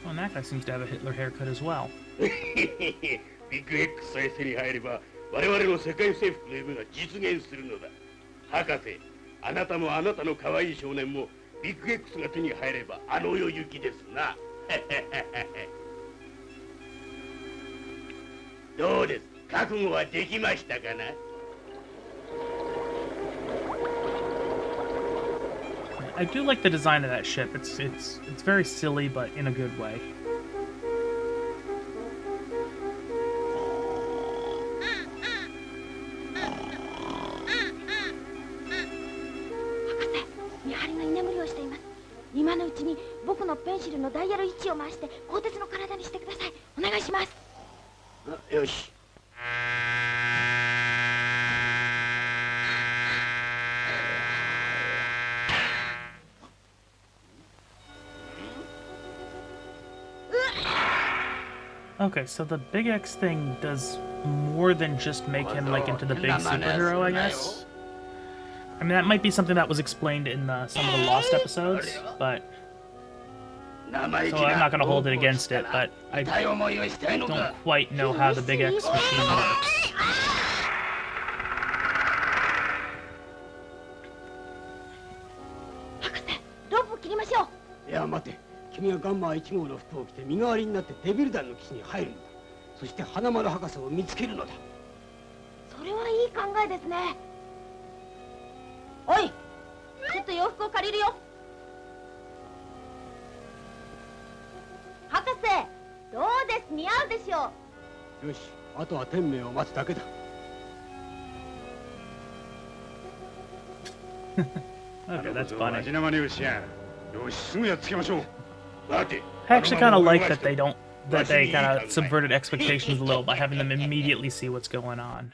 Speaker 1: Oh, and that guy seems to have a Hitler haircut as well.
Speaker 3: Big X さえ手に入れば我々の世界征服の夢が実現するのだ。博士、あなたもあなたの可愛い少年もビッグ X が手に入ればあの世行きですな。どうです？覚悟はできましたかな？
Speaker 1: I do like the design of that ship. It's very silly, but in a good way. Okay, so the Big X thing does more than just make him like into the big superhero, I guess. I mean, that might be something that was explained in some of the Lost episodes, but so I'm not gonna hold it against it. But I don't quite know how the Big X machine works.
Speaker 5: ロープを切りましょう。
Speaker 2: いや待て、君はガンマ1号の服を着て身代わりになってデビル団の基地に入るのだ。そして花丸博士を見つけるのだ。
Speaker 5: それはいい考えですね。おい、ちょっと洋服を借りるよ。博士、どうです？似合うでしょう。
Speaker 2: よし、あとは天命を待つだけだ。
Speaker 1: Okay, that's funny. I actually kind of like that they kind of subverted expectations a little by having them immediately see what's going on.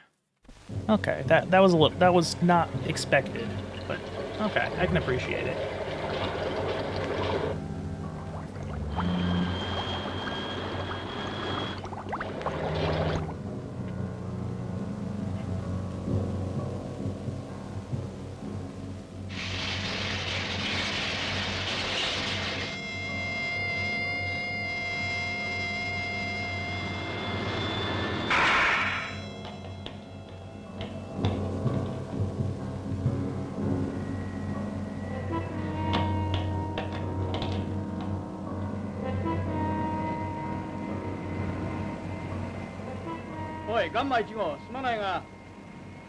Speaker 1: Okay, that was not expected, but okay, I can appreciate it.
Speaker 9: おい、ガンマ1号、すまないが、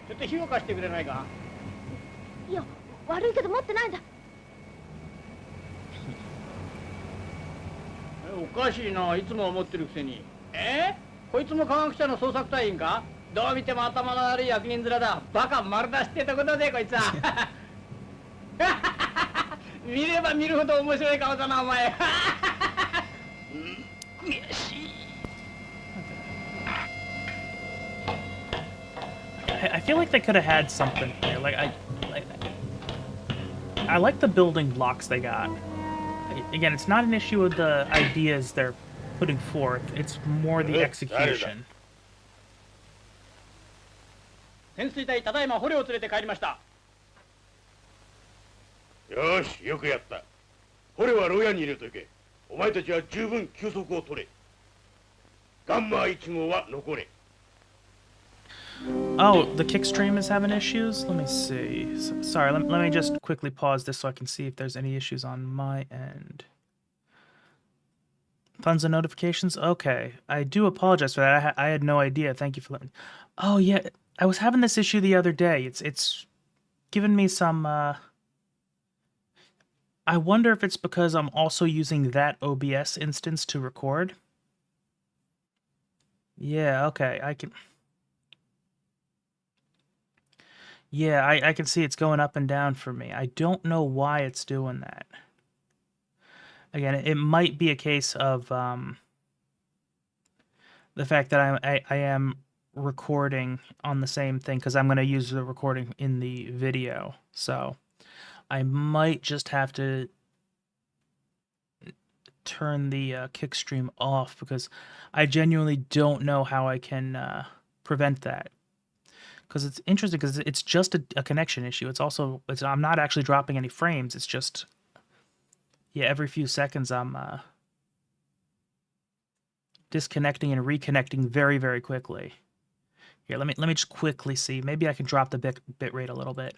Speaker 9: ちょっと火を貸してくれないか。
Speaker 5: いや、悪いけど持ってないんだ。
Speaker 9: おかしいな、いつも思ってるくせに。こいつも科学者の捜索隊員か？どう見ても頭の悪い役人面だ。バカ丸出しってとこだぜ、こいつは。見れば見るほど面白い顔だな、お前。悔しい。
Speaker 1: I feel like they could have had something here. I like the building blocks they got. Again, it's not an issue of the ideas they're putting forth. It's more the execution.
Speaker 9: 潜水隊ただいま捕虜を連れて帰りました。
Speaker 10: よし、よくやった。捕虜は牢屋に入れとけ。お前たちは十分休息を取れ。ガンマ1号は残れ。
Speaker 1: Oh, the kick stream is having issues? Let me see. Sorry, let me just quickly pause this so I can see if there's any issues on my end. Tons of notifications? Okay. I do apologize for that. I had no idea. Thank you for letting me... Oh, yeah. I was having this issue the other day. It's given me some... I wonder if it's because I'm also using that OBS instance to record. Yeah, okay. I can... Yeah, I can see it's going up and down for me. I don't know why it's doing that. Again, it might be a case of the fact that I am recording on the same thing, because I'm going to use the recording in the video. So I might just have to turn the kick stream off, because I genuinely don't know how I can prevent that. Because it's interesting, because it's just a connection issue. I'm not actually dropping any frames. It's just, yeah, every few seconds I'm disconnecting and reconnecting very, very quickly. Here, let me just quickly see. Maybe I can drop the bit rate a little bit.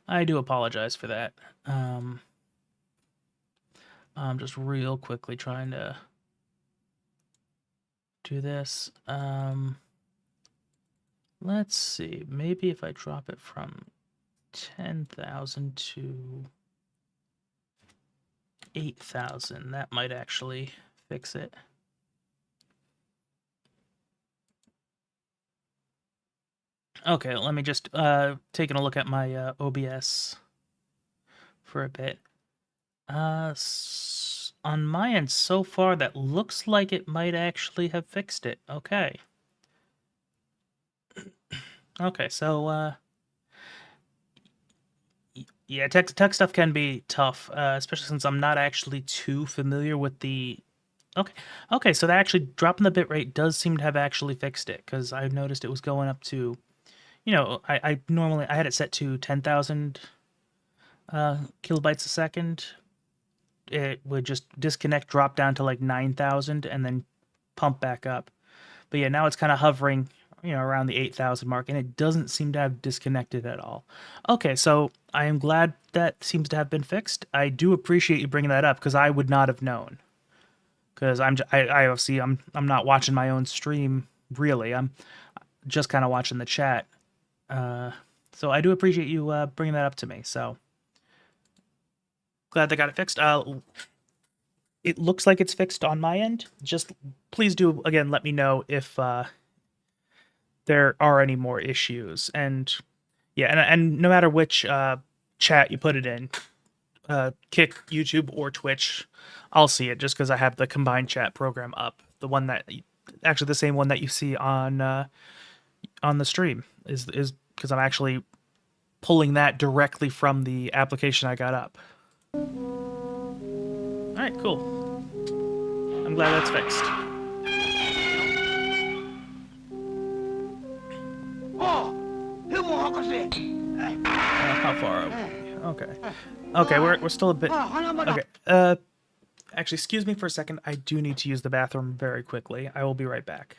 Speaker 1: I do apologize for that. I'm just real quickly trying to do this. Let's see, maybe if I drop it from 10,000 to 8,000, that might actually fix it. Okay, let me just taking a look at my OBS for a bit. On my end so far, that looks like it might actually have fixed it. Okay. Okay, so, yeah, tech stuff can be tough, especially since I'm not actually too familiar with the Okay. Okay, so that actually dropping the bitrate does seem to have actually fixed it, because I noticed it was going up to, I normally I had it set to 10,000 kilobytes a second. It would just disconnect, drop down to like 9,000, and then pump back up. But yeah, now it's kind of hovering, around the 8,000 mark, and it doesn't seem to have disconnected at all. Okay, so I am glad that seems to have been fixed. I do appreciate you bringing that up, because I would not have known. Because I obviously I'm not watching my own stream really. I'm just kind of watching the chat. So I do appreciate you bringing that up to me. So glad they got it fixed. It looks like it's fixed on my end. Just please do again let me know if there are any more issues. And yeah, and no matter which chat you put it in, Kick, YouTube, or Twitch, I'll see it just because I have the combined chat program up. The one that actually the same one that you see on the stream is because I'm actually pulling that directly from the application I got up. All right, cool. I'm glad that's fixed. How far are we? Okay. Okay, we're still a bit... Okay, actually, excuse me for a second. I do need to use the bathroom very quickly. I will be right back.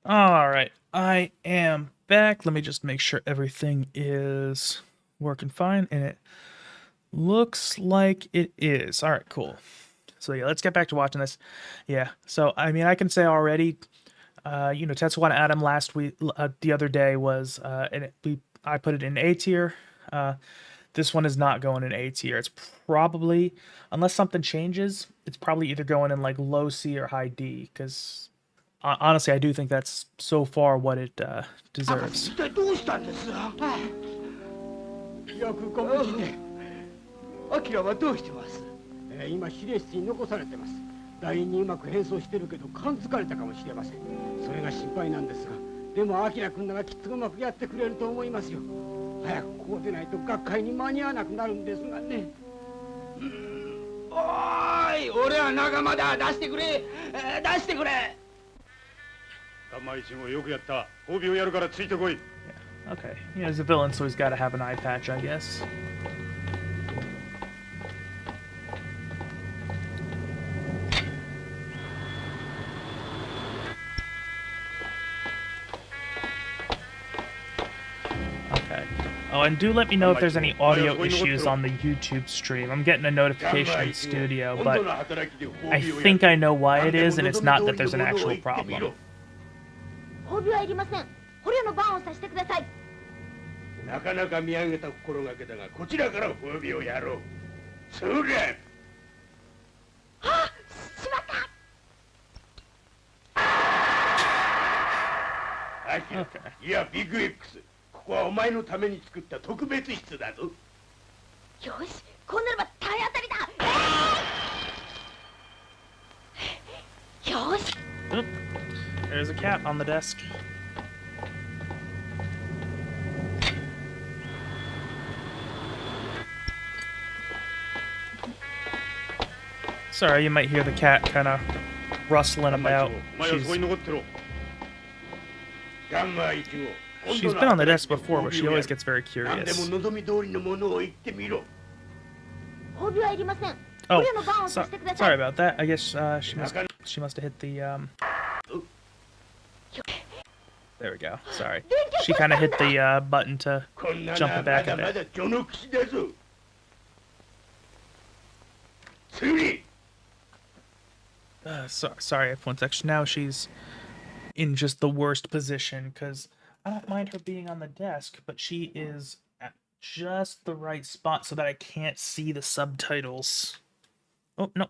Speaker 1: All right, I am back. Let me just make sure everything is working fine, and it looks like it is. All right, cool. So yeah, let's get back to watching this. Yeah, so I mean, I can say already, Tetsuo and Adam last week, the other day was, I put it in A tier. This one is not going in A tier. It's probably, unless something changes, it's probably either going in like low C or high D, because honestly, I do think that's so far what it deserves.
Speaker 2: よくご無事で。アキラはどうしてます？今指令室に残されてます。団員にうまく変装してるけど勘つかれたかもしれません。それが心配なんですが、でもアキラ君ならきっとうまくやってくれると思いますよ。早くこうでないと学会に間に合わなくなるんですがね。おーい、俺は仲間だ。出してくれ、出してくれ。
Speaker 7: ガンマ1号よくやった。褒美をやるからついてこい。
Speaker 1: Okay, he's a villain, so he's got to have an eye patch, I guess. Okay. Oh, and do let me know if there's any audio issues on the YouTube stream. I'm getting a notification in studio, but I think I know why it is, and it's not that there's an actual problem.
Speaker 10: なかなか見上げた心がけだが、こちらから褒美をやろう。それ。
Speaker 5: あ、しまった。
Speaker 10: アキラ、いやビッグ X、ここはお前のために作った特別室だぞ。
Speaker 5: よし、こうなれば体当たりだ。よし。
Speaker 1: Oop, there's a cat on the desk. Sorry, you might hear the cat kind of rustling about. She's been on the desk before, but she always gets very curious. Oh, sorry about that. I guess she must have hit the There we go. Sorry. She kind of hit the button to
Speaker 10: こんな
Speaker 1: jump
Speaker 10: な
Speaker 1: it back
Speaker 10: ま
Speaker 1: a
Speaker 10: だま
Speaker 1: bit.
Speaker 10: だ序の口だぞ。すぐに
Speaker 1: Sorry, F1 section. Now she's in just the worst position because I don't mind her being on the desk, but she is at just the right spot so that I can't see the subtitles. Oh no,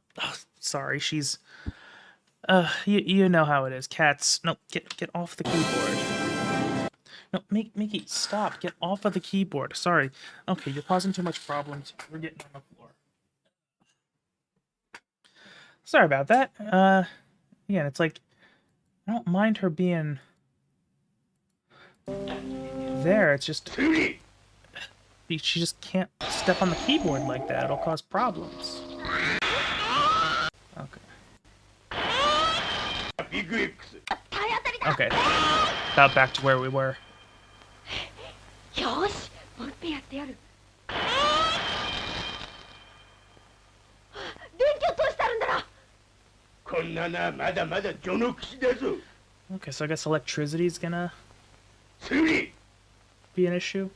Speaker 1: sorry. She's you know how it is. Cats. No, get off the keyboard. No, Mickey, stop. Get off of the keyboard. Sorry. Okay, you're causing too much problems. We're getting on the floor. Sorry about that. Again, it's like, I don't mind her being there. It's just she just can't step on the keyboard like that. It'll cause problems. Okay. Okay. About back to where we were.
Speaker 5: よし、もう一遍やってやる。電気を通してあるんだな。
Speaker 10: こんななまだまだ序の口だぞ。
Speaker 1: Okay, so I guess electricity is gonna
Speaker 10: すぐに
Speaker 1: be an issue.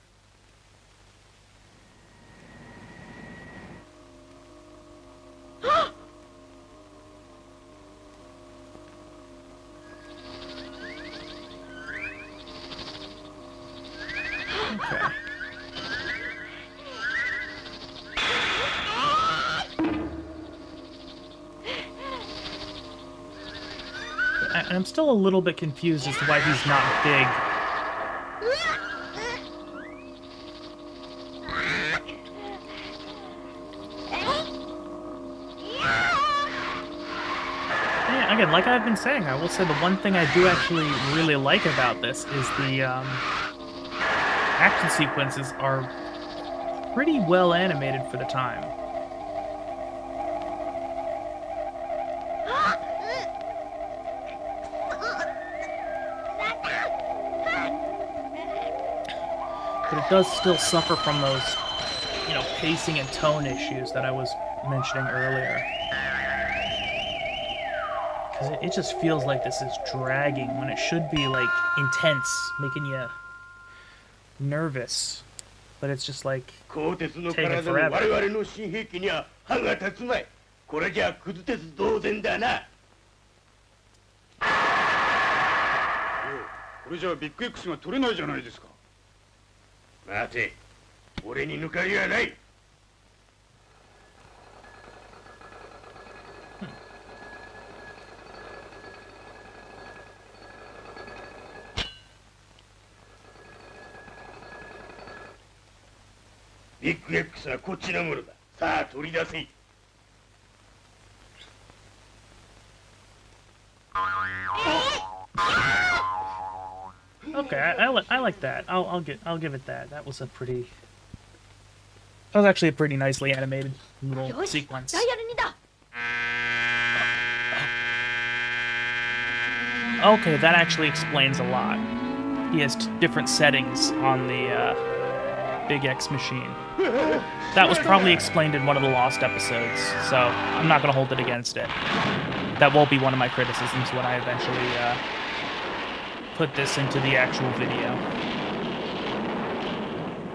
Speaker 1: Okay. And I'm still a little bit confused as to why he's not big. Yeah, again, like I've been saying, I will say the one thing I do actually really like about this is the action sequences are pretty well animated for the time. But it does still suffer from those, you know, pacing and tone issues that I was mentioning earlier. Because it just feels like this is dragging when it should be, like, intense, making you nervous. But it's just like,
Speaker 10: 鋼鉄の
Speaker 1: taking
Speaker 10: 体の
Speaker 1: forever.
Speaker 10: 我々の新兵器には歯が立つまい。これじゃくず鉄同然だな。
Speaker 7: これじゃあビッグ X が取れないじゃないですか。
Speaker 10: 待て、俺に抜かりはない。ビッグ X はこっちのものだ。さあ取り出せ。
Speaker 1: Okay, I like that. I'll give it that. That was actually a pretty nicely animated little
Speaker 5: よし、
Speaker 1: sequence.
Speaker 5: ダイヤル2だ。
Speaker 1: Okay, that actually explains a lot. He has different settings on the Big X machine. That was probably explained in one of the Lost episodes, so I'm not gonna hold it against it. That will be one of my criticisms when I eventually put this into the actual video.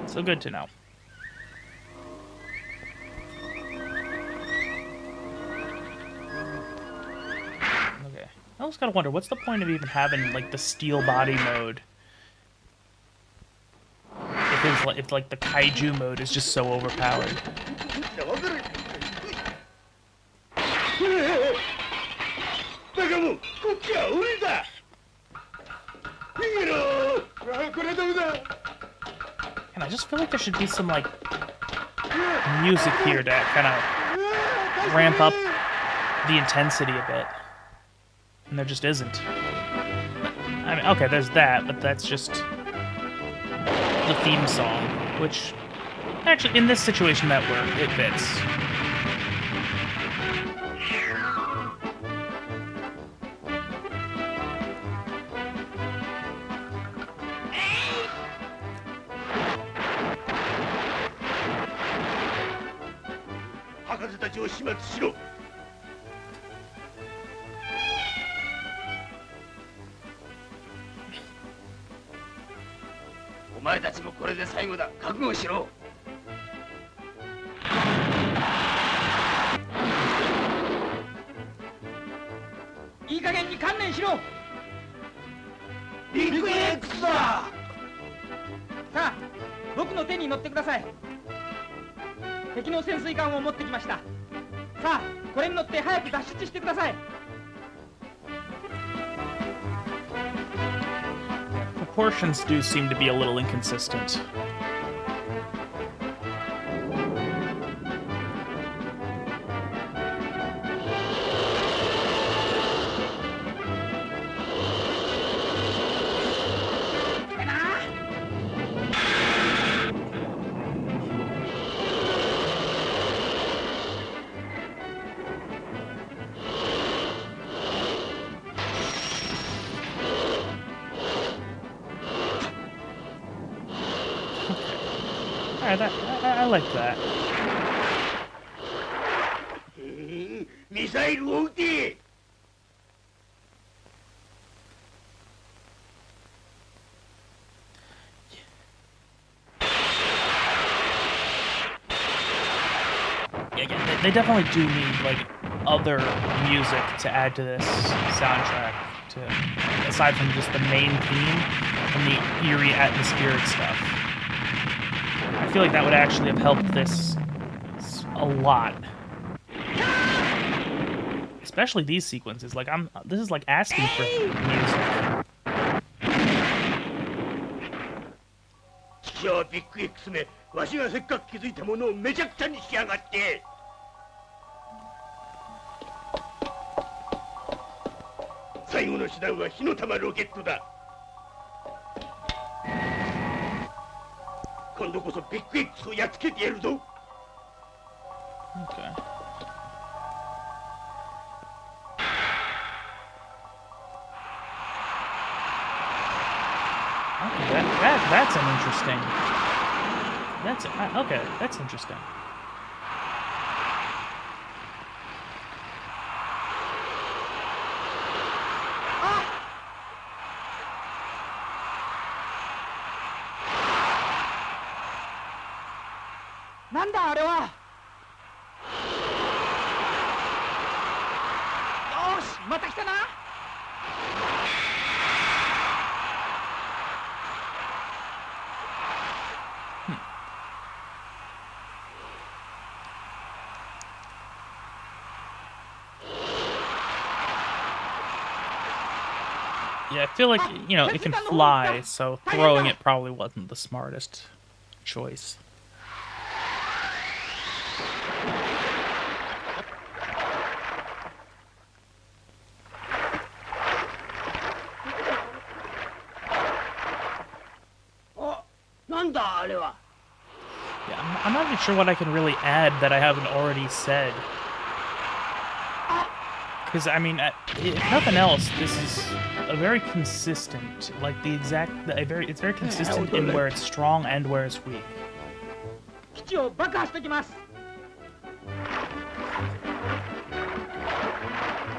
Speaker 1: So good to know. Okay. I always gotta wonder, what's the point of even having, like, the steel body mode? If like, the kaiju mode is just so overpowered.
Speaker 10: バカもん、こっちは俺だ。逃げろ。これはダメだ。
Speaker 1: And I just feel like there should be some, like, music here to kind of ramp up the intensity a bit. And there just isn't. I mean, okay, there's that, but that's just the theme song, which, actually, in this situation, it fits.
Speaker 4: 前たちもこれで最後だ。覚悟しろ。
Speaker 8: いい加減に観念しろ。
Speaker 4: ビッグ X だ。
Speaker 8: さあ、僕の手に乗ってください。敵の潜水艦を持ってきました。さあ、これに乗って早く脱出してください。
Speaker 1: Proportions do seem to be a little inconsistent. I like that.
Speaker 4: ミサイルを撃て。
Speaker 1: Yeah, they definitely do need like other music to add to this soundtrack, aside from just the main theme and the eerie atmospheric stuff. I feel like that would actually have helped this a lot. Especially these sequences. Like this is like asking for music.
Speaker 4: じゃあビッグ X め、わしがせっかく気づいたものをめちゃくちゃにしやがって。最後の手段は火の玉ロケットだ。今度こそビッグ X をやっつけてやるぞ。
Speaker 1: Okay. That's an interesting. Okay. That's interesting.
Speaker 8: Nanda, あれは。よし、また来たな。
Speaker 1: Yeah, I feel like, you know, it can fly, so throwing it probably wasn't the smartest choice. Yeah, I'm not even sure what I can really add that I haven't already said. Because, I mean, if nothing else, this is a very consistent, like it's very consistent in where it's strong and where it's weak.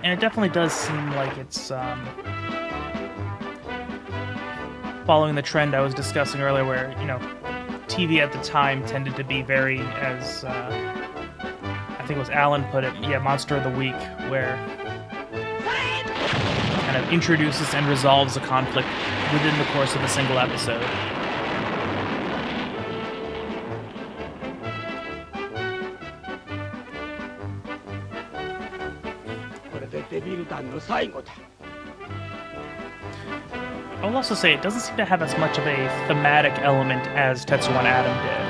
Speaker 1: And it definitely does seem like it's, following the trend I was discussing earlier where, you know, TV at the time tended to be very, as, I think it was Alan put it, yeah, Monster of the Week, where kind of introduces and resolves a conflict within the course of a single episode. I'll also say it doesn't seem to have as much of a thematic element as Tetsuo and Adam did.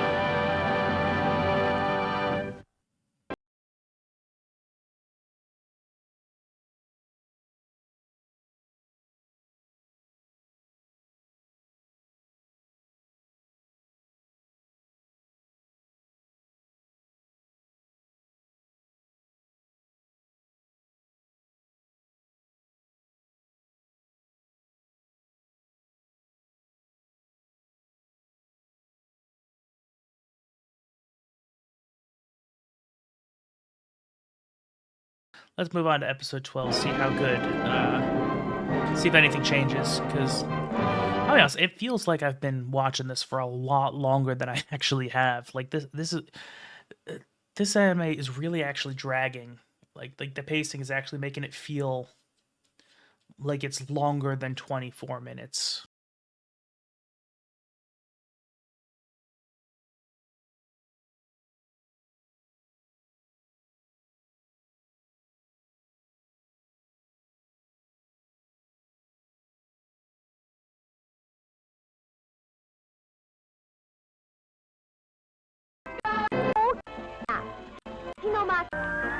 Speaker 1: Let's move on to episode 12, see how good See if anything changes, because I'll be honest, it feels like I've been watching this for a lot longer than I actually have. Like this anime is really actually dragging. Like the pacing is actually making it feel like it's longer than 24 minutes.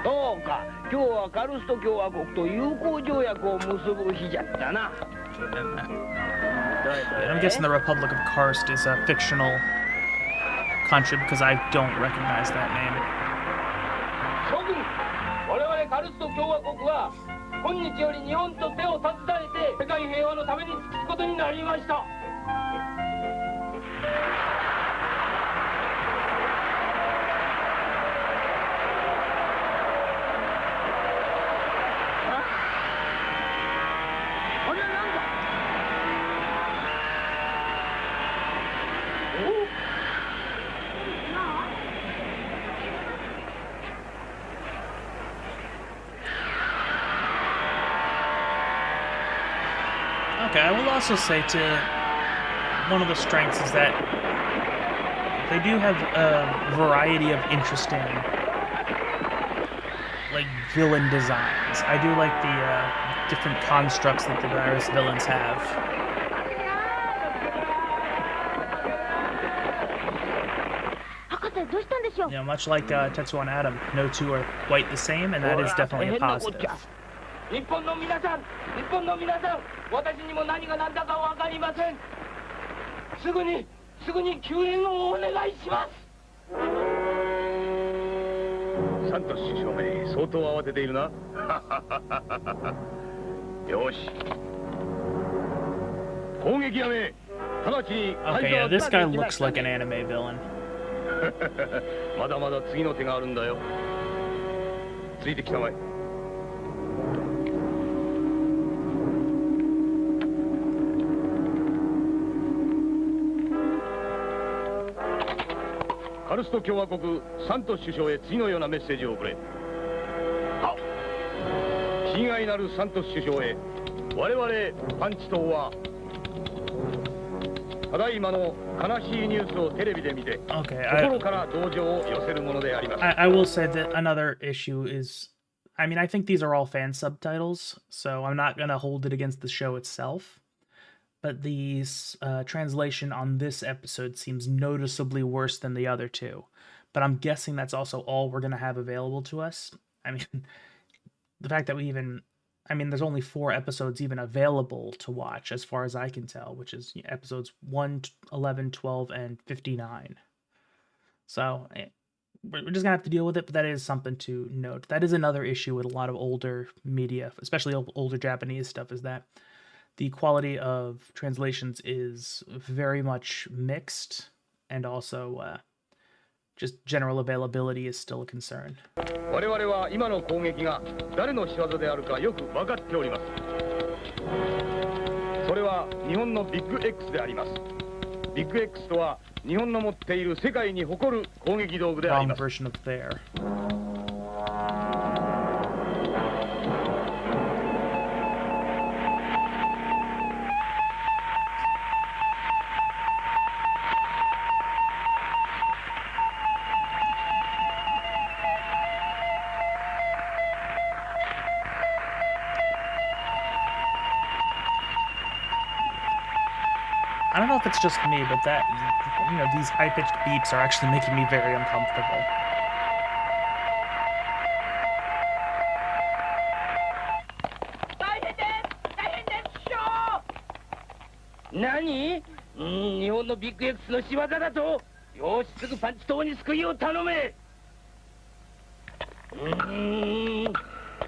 Speaker 4: そうか、今日はカルスト共和国と友好条約を結ぶ日じゃったな。
Speaker 1: And I'm guessing the Republic of Karst is a fictional country because I don't recognize that name.
Speaker 9: 諸君、我々カルスト共和国は今日より日本と手を携えて世界平和のために尽くすことになりました。
Speaker 1: Okay, I will also say one of the strengths is that they do have a variety of interesting, like, villain designs. I do like the different constructs that the various villains have. Yeah, much like Tetsuo and Adam, no two are quite the same, and that is definitely a positive.
Speaker 9: 日本の皆さん、私にも何が何だか分かりません。すぐに救援をお願いします。
Speaker 10: サントス首相め、相当慌てているな。よし。攻撃やめ。直ちに。
Speaker 1: Okay, yeah, this guy looks like an anime villain.
Speaker 10: まだまだ次の手があるんだよ。ついてきたまえ。カルスト共和国サントス首相へ次のようなメッセージを送れ。はっ。親愛なるサントス首相へ、我々パンチ党はただいまの悲しいニュースをテレビで見て、心から同情を寄せるものであります。
Speaker 1: I will say that another issue is, I mean, I think these are all fan subtitles, so I'm not gonna hold it against the show itself. But the translation on this episode seems noticeably worse than the other two. But I'm guessing that's also all we're going to have available to us. I mean, the fact that there's only 4 episodes even available to watch, as far as I can tell, which is episodes 1, 11, 12, and 59. So we're just going to have to deal with it, but that is something to note. That is another issue with a lot of older media, especially older Japanese stuff, is that the quality of translations is very much mixed, and also just general availability is still a concern.
Speaker 10: 我々は今の攻撃が誰の仕業であるかよく分かっております。それは日本のビッグ X であります。ビッグ X とは日本の持っている世界に誇る攻撃道具であります。
Speaker 1: Wrong version of there. I don't know if it's just me, but these high-pitched beeps are actually making me very uncomfortable.
Speaker 9: Nani? 日本のビッグ X の仕業だと。よし、すぐパンチ党に救いを頼め。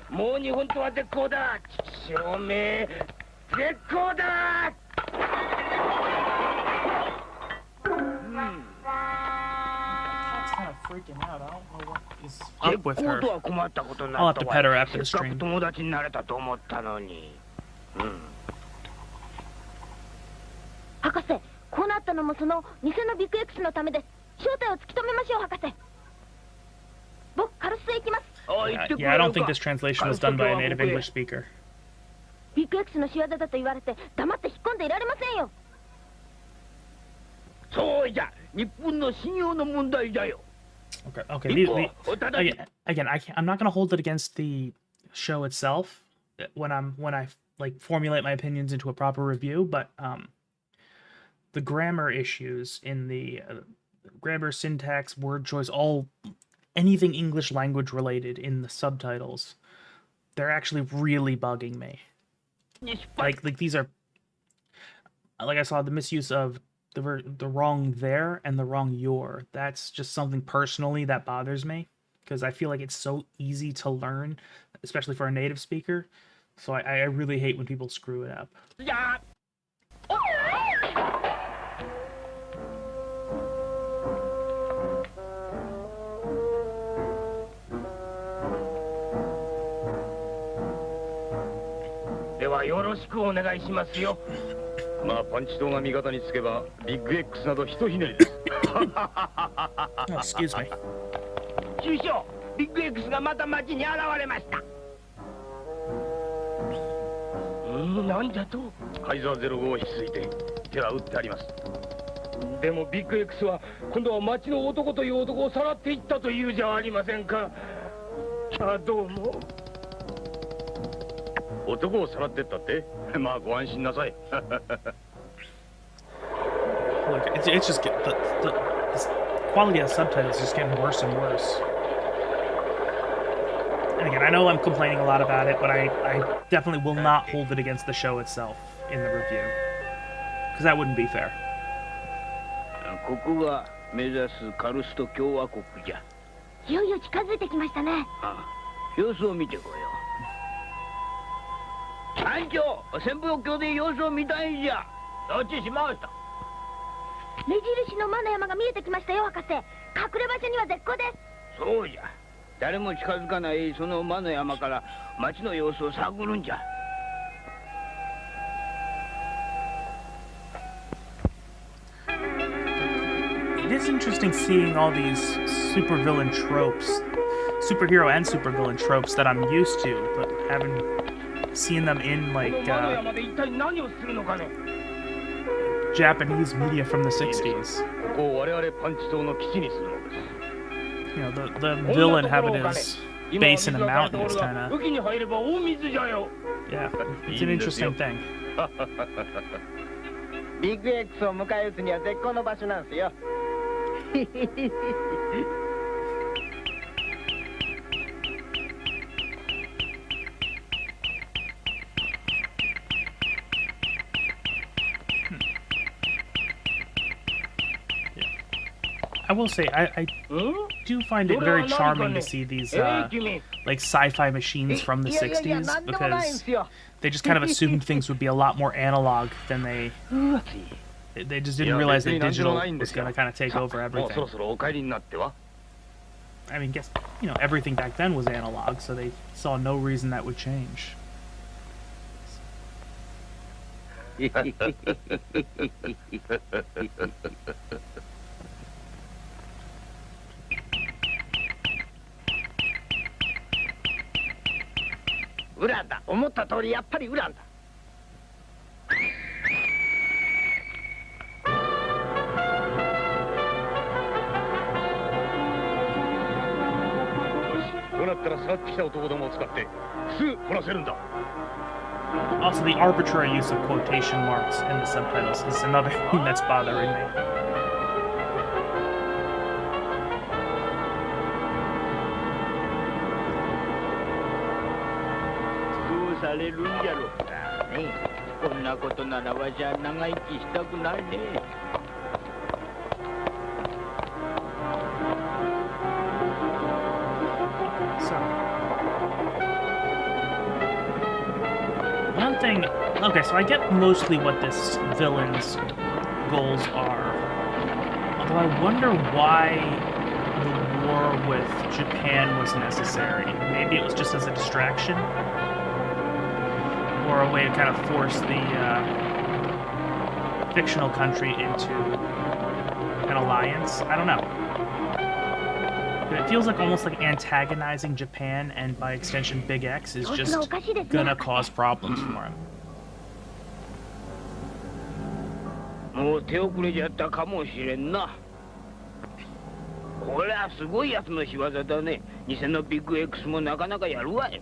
Speaker 9: もう日本とは絶好だ。証明絶好だ。
Speaker 1: Freaking out. I don't know what is up with her. I'll have to pet her after the stream.
Speaker 11: 博士、こうなったのもその偽のビッグ X のためです。正体を突き止めましょう、博士。僕、カルスへ行きます。
Speaker 1: Yeah, I don't think this translation was done by a native English speaker.
Speaker 11: ビッグ X の仕業だと言われて黙って引っ込んでいられませんよ。
Speaker 4: そうじゃ、日本の信用の問題だよ。
Speaker 1: Okay. Again, I'm not going to hold it against the show itself when I like formulate my opinions into a proper review, but the grammar issues in the grammar, syntax, word choice, anything English language related in the subtitles, they're actually really bugging me. Like these are, like I saw the misuse of the wrong there and the wrong your. That's just something personally that bothers me because I feel like it's so easy to learn, especially for a native speaker. So I really hate when people screw it up.
Speaker 4: Yeah. ではよろしくお願いしますよ。
Speaker 10: まあパンチ党が味方につけばビッグ X などひとひねりです。
Speaker 1: Excuse me.
Speaker 4: 首相、ビッグ X がまた町に現れました。なんじゃと？
Speaker 10: カイザー05を引き継いで手は打ってあります。
Speaker 4: でもビッグ X は今度は町の男という男をさらっていったというじゃありませんか。どうも。
Speaker 10: 男をさらってったって？まあご安心なさい。
Speaker 1: Look, it's just the quality of the subtitles is just getting worse and worse. And again, I know I'm complaining a lot about it, but I definitely will not hold it against the show itself in the review. Because that wouldn't be fair.
Speaker 4: ここが目指すカルスト共和国じゃ。
Speaker 11: いよいよ近づいてきましたね。
Speaker 4: 様子を見てこよう。隊長、旋風鏡で様子を見たいんじゃ。どっちしました。
Speaker 11: 目印の魔の山が見えてきましたよ、博士。隠れ場所には絶好です。
Speaker 4: そうじゃ。誰も近づかないその魔の山から町の様子を探るんじゃ。
Speaker 1: It is interesting seeing all these supervillain tropes, superhero and supervillain tropes that I'm used to, but haven't seen them in like Japanese media from the 60s. You know, the villain having his base in a mountain is kind of... Yeah, it's an interesting thing.
Speaker 12: ビッグ X を迎え撃つには絶好の場所なんですよ。
Speaker 1: I will say, I do find it very charming to see these like sci-fi machines from the 60s because they just kind of assumed things would be a lot more analog than they just didn't realize that digital was going to kind of take over everything. I mean, guess, you know, everything back then was analog, so they saw no reason that would change.
Speaker 12: Uran だ。思った通りやっぱりウランだ。
Speaker 10: こうなったらさっき来た男どもを使ってすぐこなせるんだ。
Speaker 1: Also, the arbitrary use of quotation marks in the subtitles is another thing that's bothering me.
Speaker 4: されるんじゃろうかね。こんなことならわしは長生きしたくないね。
Speaker 1: So, one thing, okay, so I get mostly what this villain's goals are, although I wonder why the war with Japan was necessary. Maybe it was just as a distraction. or a way to kind of force the fictional country into an alliance. I don't know. But it feels like almost like antagonizing Japan, and by extension Big X is just gonna cause problems for him.
Speaker 4: もう手遅れじゃったかもしれんな。これはすごいやつの仕業だね。偽のビッグ X もなかなかやるわい。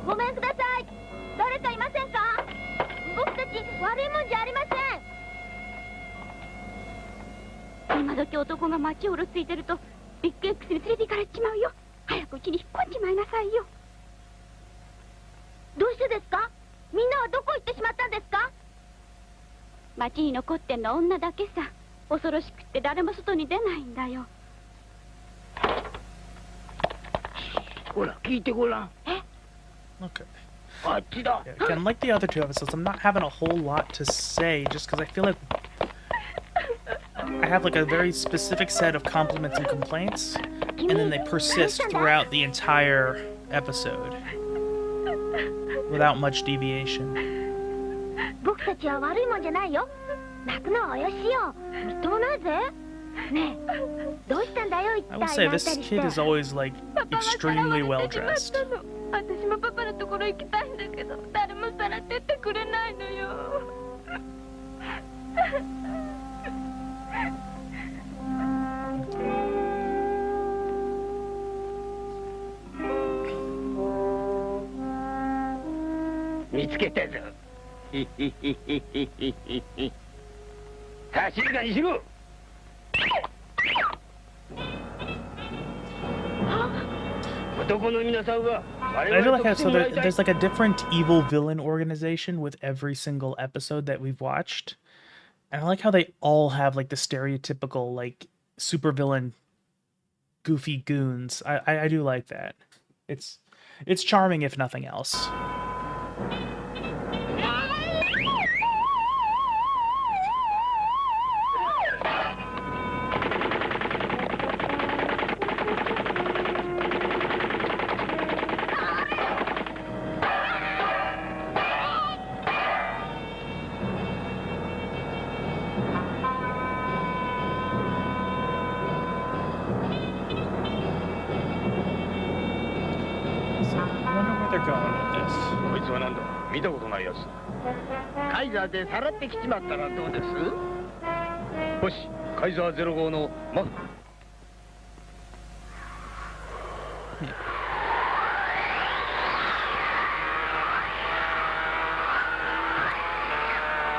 Speaker 11: ごめんください。誰かいませんか？僕たち悪いもんじゃありません。今時男が街をうろついてるとビッグ X に連れて行かれちまうよ。早くうちに引っ込んじまいなさいよ。どうしてですか？みんなはどこ行ってしまったんですか？街に残ってんの女だけさ。恐ろしくって誰も外に出ないんだよ。
Speaker 4: ほら聞いてごらん。
Speaker 11: え？
Speaker 1: Okay.
Speaker 4: あっちだ。
Speaker 1: Yeah, again, like the other two episodes, I'm not having a whole lot to say just because I feel like I have like a very specific set of compliments and complaints, and then they persist throughout the entire episode without much deviation.
Speaker 11: 僕たちは悪いもんじゃないよ。泣くのはおよしよ。みっともないぜ。ねえ、どうしたんだよ、一
Speaker 1: I
Speaker 11: 体
Speaker 1: will say
Speaker 11: 泣い
Speaker 1: this
Speaker 11: たりして。
Speaker 1: kid is always like extremely well dressed.
Speaker 11: 私もパパのところ行きたいんだけど、誰もさらってってくれないのよ。
Speaker 4: 見つけたぞ。ひひひひひひひ。さあ静かにしろ。男の皆さんは
Speaker 1: I feel like there's like a different evil villain organization with every single episode that we've watched. And I like how they all have like the stereotypical like supervillain goofy goons. I do like that. It's charming if nothing else. They're going with this.
Speaker 10: こいつはなんだ？見たことないやつ。
Speaker 12: カイザーでさらってきちまったらどうです？
Speaker 10: よし、カイザー05のマフ。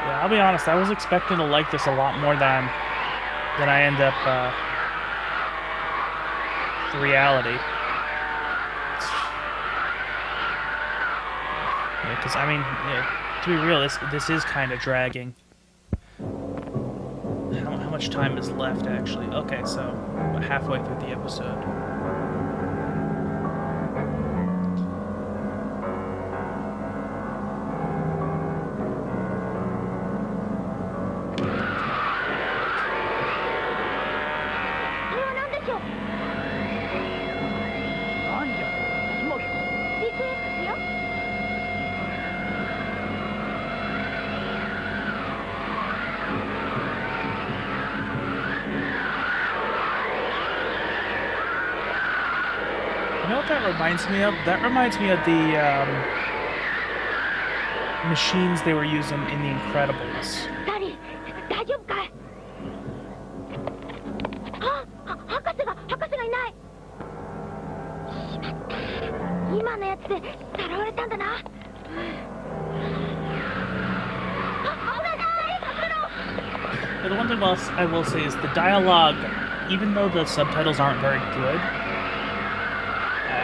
Speaker 1: Yeah, I'll be honest, I was expecting to like this a lot more than I end up the reality. Because I mean, to be real, this is kind of dragging. How much time is left actually? Okay, so about halfway through the episode. You know what that reminds me of? That reminds me of the machines they were using in The Incredibles.
Speaker 11: 大丈夫かい？博士がいない。しまった。今のやつでさらわれたんだな。
Speaker 1: The one thing I will say is the dialogue, even though the subtitles aren't very good,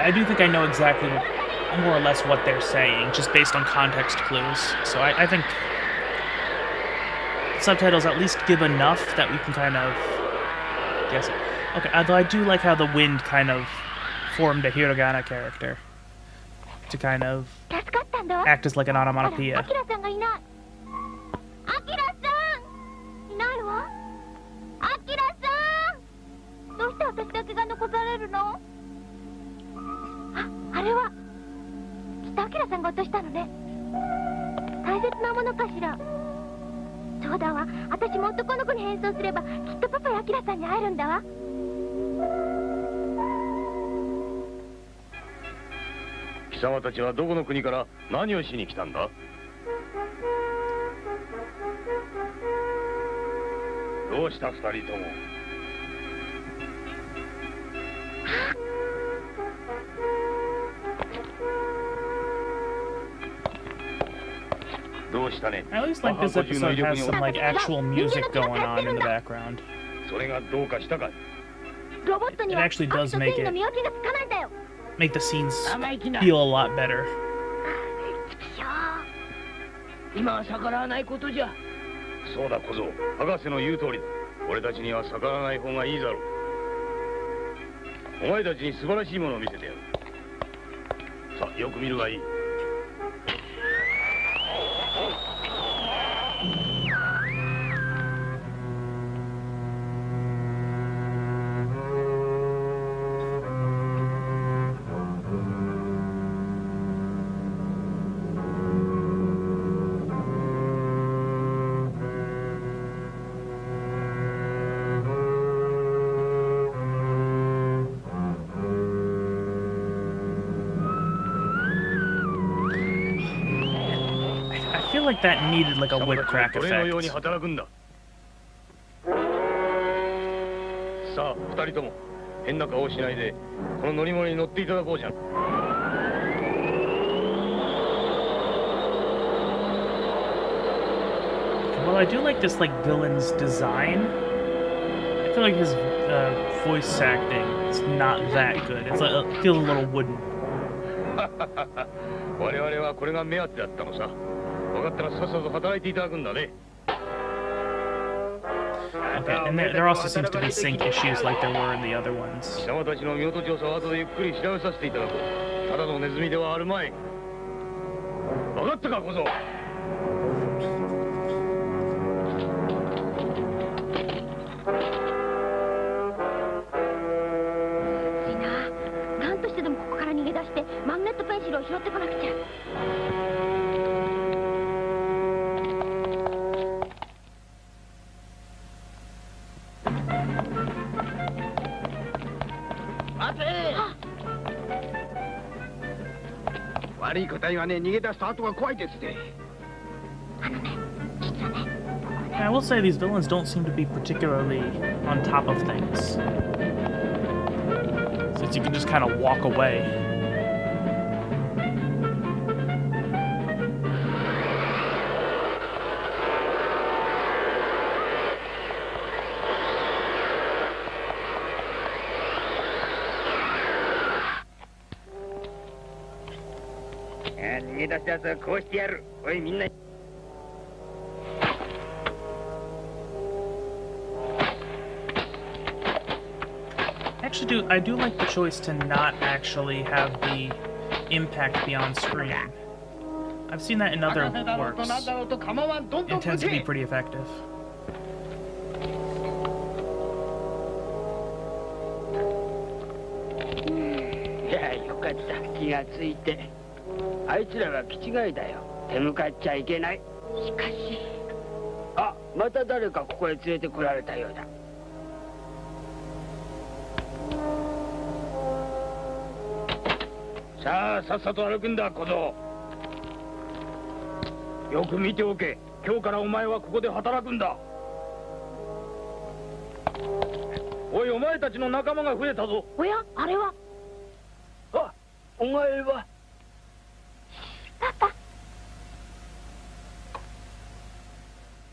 Speaker 1: I do think I know exactly more or less what they're saying, just based on context clues. So I think subtitles at least give enough that we can kind of guess it. Okay, although I do like how the wind kind of formed a hiragana character to kind of act as like an onomatopoeia.
Speaker 11: どうして私だけが残されるの？あれは明さんが落としたのね。大切なものかしら。そうだわ、私も男の子に変装すればきっとパパや明さんに会えるんだわ。
Speaker 10: 貴様たちはどこの国から何をしに来たんだ？どうした二人とも。どうしたね。
Speaker 1: I always like this episode has some like actual music going on in the background.
Speaker 10: それがどうかしたかい？
Speaker 11: ロボットに
Speaker 1: It
Speaker 11: は
Speaker 1: actually does make
Speaker 11: の
Speaker 1: it
Speaker 11: 見分けがつかないんだよ。
Speaker 1: make the scenes feel a lot better.
Speaker 12: 今は逆らわないことじゃ。
Speaker 10: そうだ小僧、博士の言う通りだ。俺たちには逆らわない方がいいだろう。お前たちに素晴らしいものを見せてやる。さあよく見るがいい。
Speaker 1: I feel like that needed like a whip crack
Speaker 10: 奴隷のように
Speaker 1: effect.
Speaker 10: 働くんだ。さあ二人とも変な顔をしないでこの乗り物に乗っていただこうじゃん。
Speaker 1: Well, I do like this like villain's design. I feel like his voice acting is not that good. It's like it feels a little wooden.
Speaker 10: 我々はこれが目当てだったのさ。分かったらさっさと働いていただくんだね。
Speaker 1: Okay, and there also seems to be sync issues like there were in the other ones.
Speaker 10: 貴様たちの身元調査は後でゆっくり調べさせていただこう。ただのネズミではあるまい。分かったか小僧。
Speaker 11: なんとしてでもここから逃げ出してマグネットペンシルを拾ってこなくちゃ。
Speaker 4: 待て！悪い個体はね、逃げ出すと後が怖いですね。
Speaker 1: I will say these villains don't seem to be particularly on top of things. Since you can just kind of walk away.
Speaker 4: Yeah, 逃げ出したやつはこうしてやる。おいみんな。
Speaker 1: Actually, I do like the choice to not actually have the impact be on screen. I've seen that in other works. It tends to be pretty effective.
Speaker 4: いやよかった気がついて。あいつらは気違いだよ。手向かっちゃいけない。しかし。あ、また誰かここへ連れてこられたようだ。 さあさっさと歩くんだ小僧。よく見ておけ。今日からお前はここで働くんだ。おいお前たちの仲間が増えたぞ。
Speaker 11: おやあれは。
Speaker 4: あ、お前は。
Speaker 11: パパ。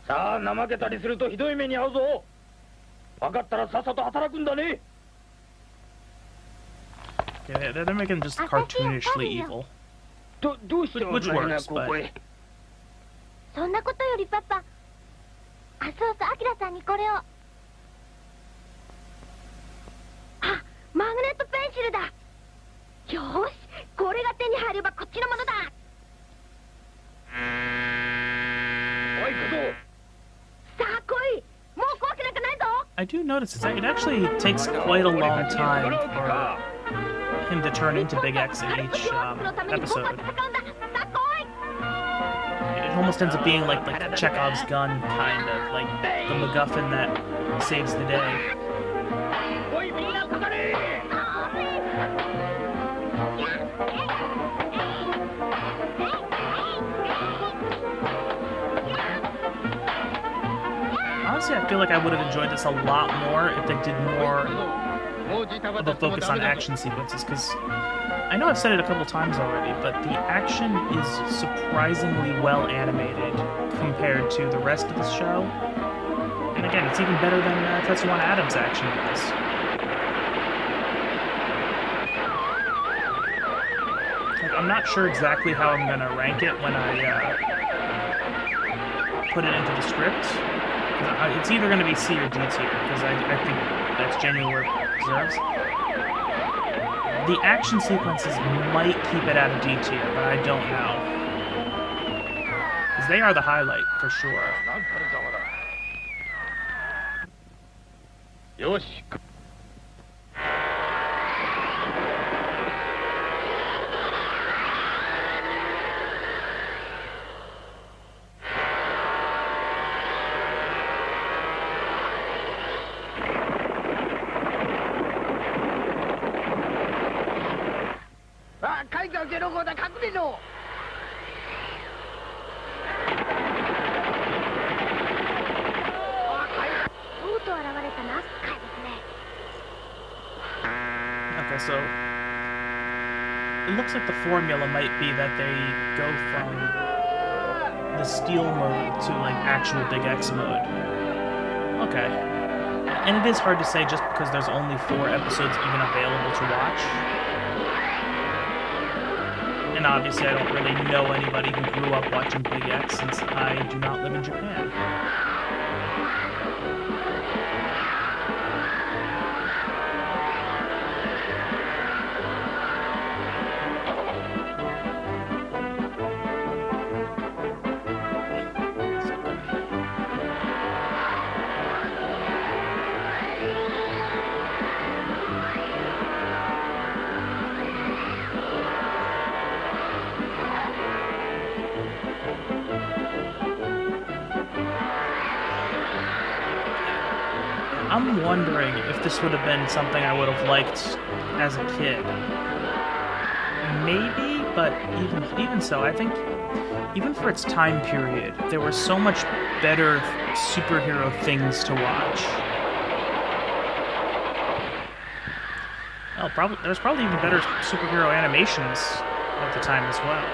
Speaker 4: さあ怠けたりするとひどい目に遭うぞ。分かったらさっさと働くんだね。
Speaker 1: Yeah, they're making just cartoonishly evil.
Speaker 4: どうしてお前がここへ。
Speaker 11: そんなことよりパパ。あ、そうそう、アキラさんにこれを。あ、マグネットペンシルだ。よし、これが手に入ればこっちのものだ。
Speaker 4: おい小僧。
Speaker 11: さあ来い。もう怖くなんかないぞ。
Speaker 1: I do notice it actually takes quite a long time for him to turn into Big X in each episode. It almost ends up being like Chekhov's gun, kind of, like the MacGuffin that saves the day. Honestly, I feel like I would have enjoyed this a lot more if they did more of a focus on action sequences, because I know I've said it a couple times already, but the action is surprisingly well animated compared to the rest of the show. And again, it's even better than Tetsuwan Adams' action was. Like, I'm not sure exactly how I'm gonna rank it when I put it into the script. It's either going to be C or D tier, because I think that's genuinely where it deserves. The action sequences might keep it out of D tier, but I don't know. Because they are the highlight, for sure.
Speaker 10: Yoshi.
Speaker 1: Okay, so it looks like the formula might be that they go from the steel mode to like actual Big X mode. Okay. And it is hard to say just because there's only 4 episodes even available to watch. And obviously I don't really know anybody who grew up watching Big X since I do not live in Japan. I'm wondering if this would have been something I would have liked as a kid. Maybe, but even so, I think even for its time period, there were so much better superhero things to watch. Oh, there's probably even better superhero animations at the time as well.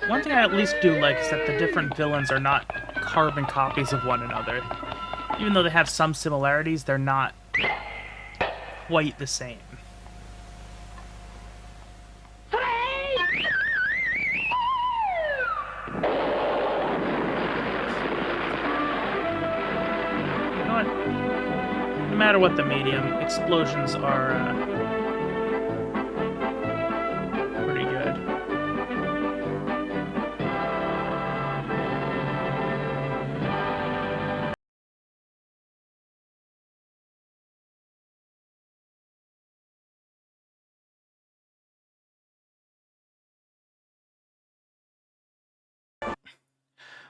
Speaker 1: One thing I at least do like is that the different villains are not carbon copies of one another. Even though they have some similarities, they're not quite the same. You know what? No matter what the medium, explosions are pretty good.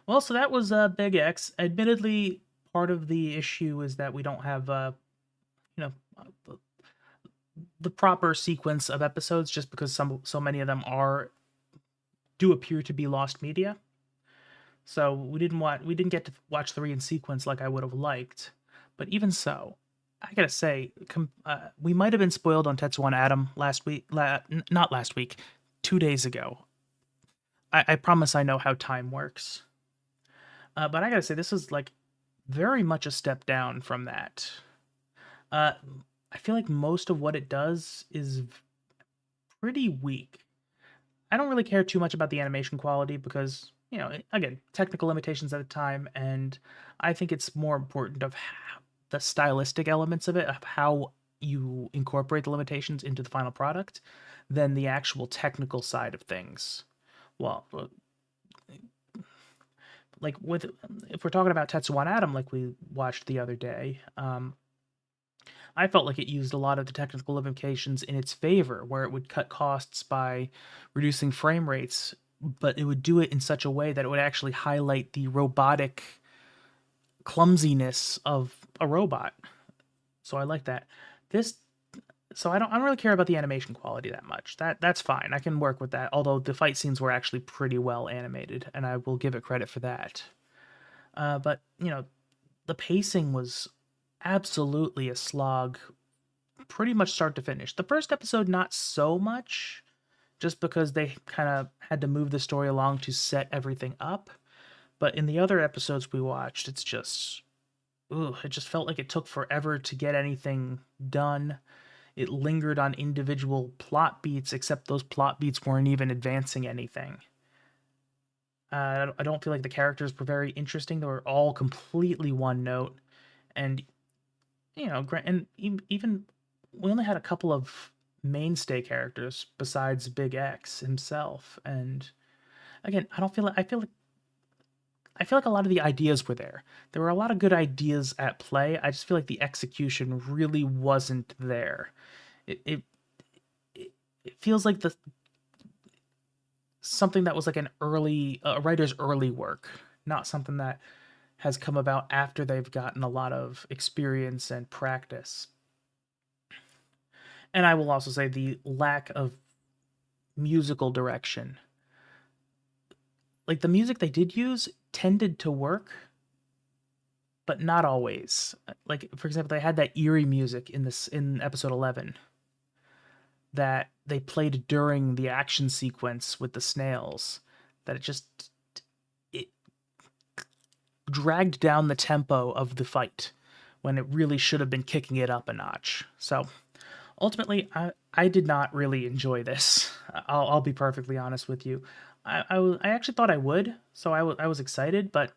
Speaker 1: Well, so that was Big X. Admittedly, part of the issue is that we don't have, the proper sequence of episodes, just because so many of them are do appear to be lost media. So we didn't get to watch 3 in sequence like I would have liked. But even so, I gotta say, we might have been spoiled on Tetsuo and Atom last week. Not last week, 2 days ago. I promise I know how time works. But I gotta say, this is like very much a step down from that. I feel like most of what it does is pretty weak. I don't really care too much about the animation quality because, you know, again, technical limitations at the time, and I think it's more important of the stylistic elements of it, of how you incorporate the limitations into the final product, than the actual technical side of things. Well, like if we're talking about Tetsuo and Atom, like we watched the other day, I felt like it used a lot of the technical limitations in its favor, where it would cut costs by reducing frame rates, but it would do it in such a way that it would actually highlight the robotic clumsiness of a robot. So I like that. So I don't really care about the animation quality that much. That's fine. I can work with that. Although the fight scenes were actually pretty well animated, and I will give it credit for that. But you know, the pacing was absolutely a slog, pretty much start to finish. The first episode, not so much, just because they kind of had to move the story along to set everything up. But in the other episodes we watched, it's just, it just felt like it took forever to get anything done. It lingered on individual plot beats, except those plot beats weren't even advancing anything. I don't feel like the characters were very interesting. They were all completely one note. And, you know, and even we only had a couple of mainstay characters besides Big X himself. And again, I feel like a lot of the ideas were there. There were a lot of good ideas at play. I just feel like the execution really wasn't there. It feels like something that was like a writer's early work, not something that has come about after they've gotten a lot of experience and practice. And I will also say the lack of musical direction. Like the music they did use tended to work, but not always. Like, for example, they had that eerie music in episode 11 that they played during the action sequence with the snails, that it dragged down the tempo of the fight when it really should have been kicking it up a notch. So ultimately, I did not really enjoy this. I'll be perfectly honest with you. I actually thought I would, so I was excited, but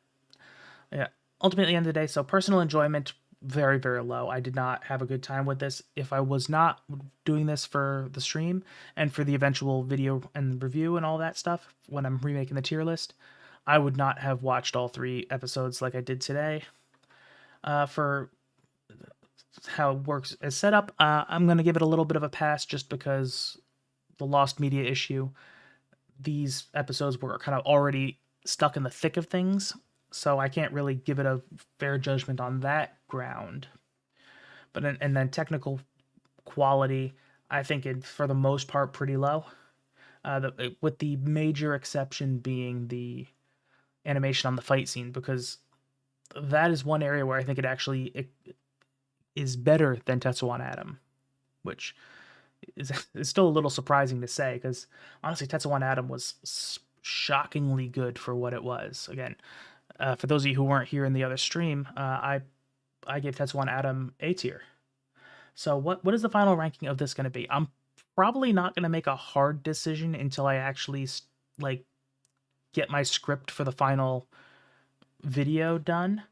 Speaker 1: yeah, ultimately, at the end of the day, so personal enjoyment, very, very low. I did not have a good time with this. If I was not doing this for the stream and for the eventual video and review and all that stuff, when I'm remaking the tier list, I would not have watched all 3 episodes like I did today. For how it works as set up, I'm going to give it a little bit of a pass just because the lost media issue. These episodes were kind of already stuck in the thick of things, so I can't really give it a fair judgment on that ground. But and then technical quality, I think for the most part pretty low, with the major exception being the animation on the fight scene, because that is one area where I think it is better than Tetsuo and Atom, which is still a little surprising to say, because honestly, Tetsuo and Atom was shockingly good for what it was. Again, for those of you who weren't here in the other stream, I gave Tetsuo and Atom A tier. So what is the final ranking of this going to be? I'm probably not going to make a hard decision until I actually like get my script for the final video done.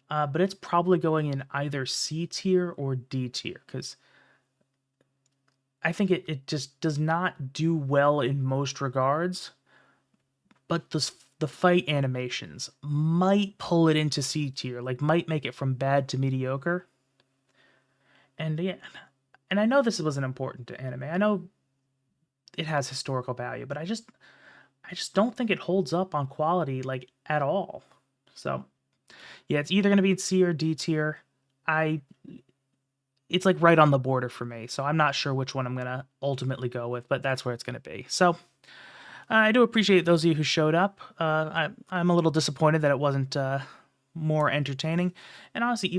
Speaker 1: But it's probably going in either C tier or D tier, because I think it just does not do well in most regards, but the fight animations might pull it into C tier, like might make it from bad to mediocre. And yeah, and I know this wasn't important to anime. I know it has historical value, but I just don't think it holds up on quality like at all. So yeah, it's either going to be C or D tier. It's like right on the border for me, so I'm not sure which one I'm going to ultimately go with, but that's where it's going to be. So I do appreciate those of you who showed up. I'm a little disappointed that it wasn't more entertaining. And honestly,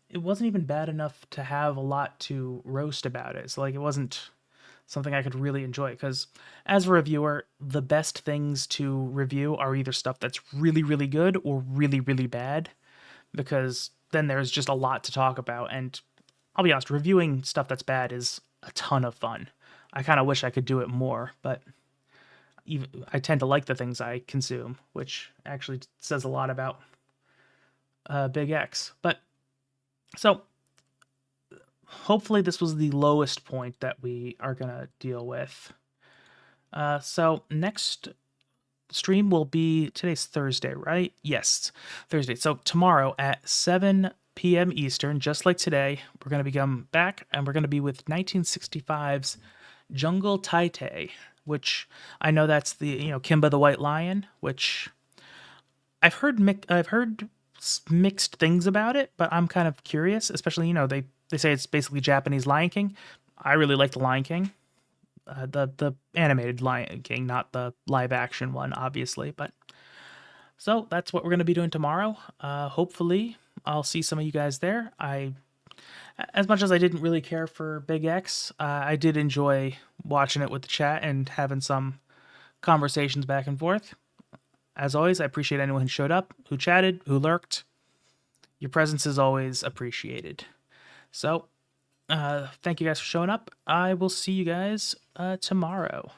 Speaker 1: it wasn't even bad enough to have a lot to roast about it. So like, it wasn't something I could really enjoy, because as a reviewer, the best things to review are either stuff that's really, really good or really, really bad, because then there's just a lot to talk about. And I'll be honest, reviewing stuff that's bad is a ton of fun. I kind of wish I could do it more, but I tend to like the things I consume, which actually says a lot about Big X. But so hopefully this was the lowest point that we are gonna deal with. So next stream will be, today's Thursday, right? Yes, Thursday. So tomorrow at 7 p.m. Eastern, just like today, we're gonna come back and we're gonna be with 1965's Jungle Taitei, which I know that's the Kimba the White Lion, which I've heard mixed things about it, but I'm kind of curious, especially they say it's basically Japanese Lion King. I really like the Lion King, the animated Lion King, not the live action one, obviously. But so that's what we're going to be doing tomorrow. Hopefully, I'll see some of you guys there. As much as I didn't really care for Big X, I did enjoy watching it with the chat and having some conversations back and forth. As always, I appreciate anyone who showed up, who chatted, who lurked. Your presence is always appreciated. So, thank you guys for showing up. I will see you guys tomorrow.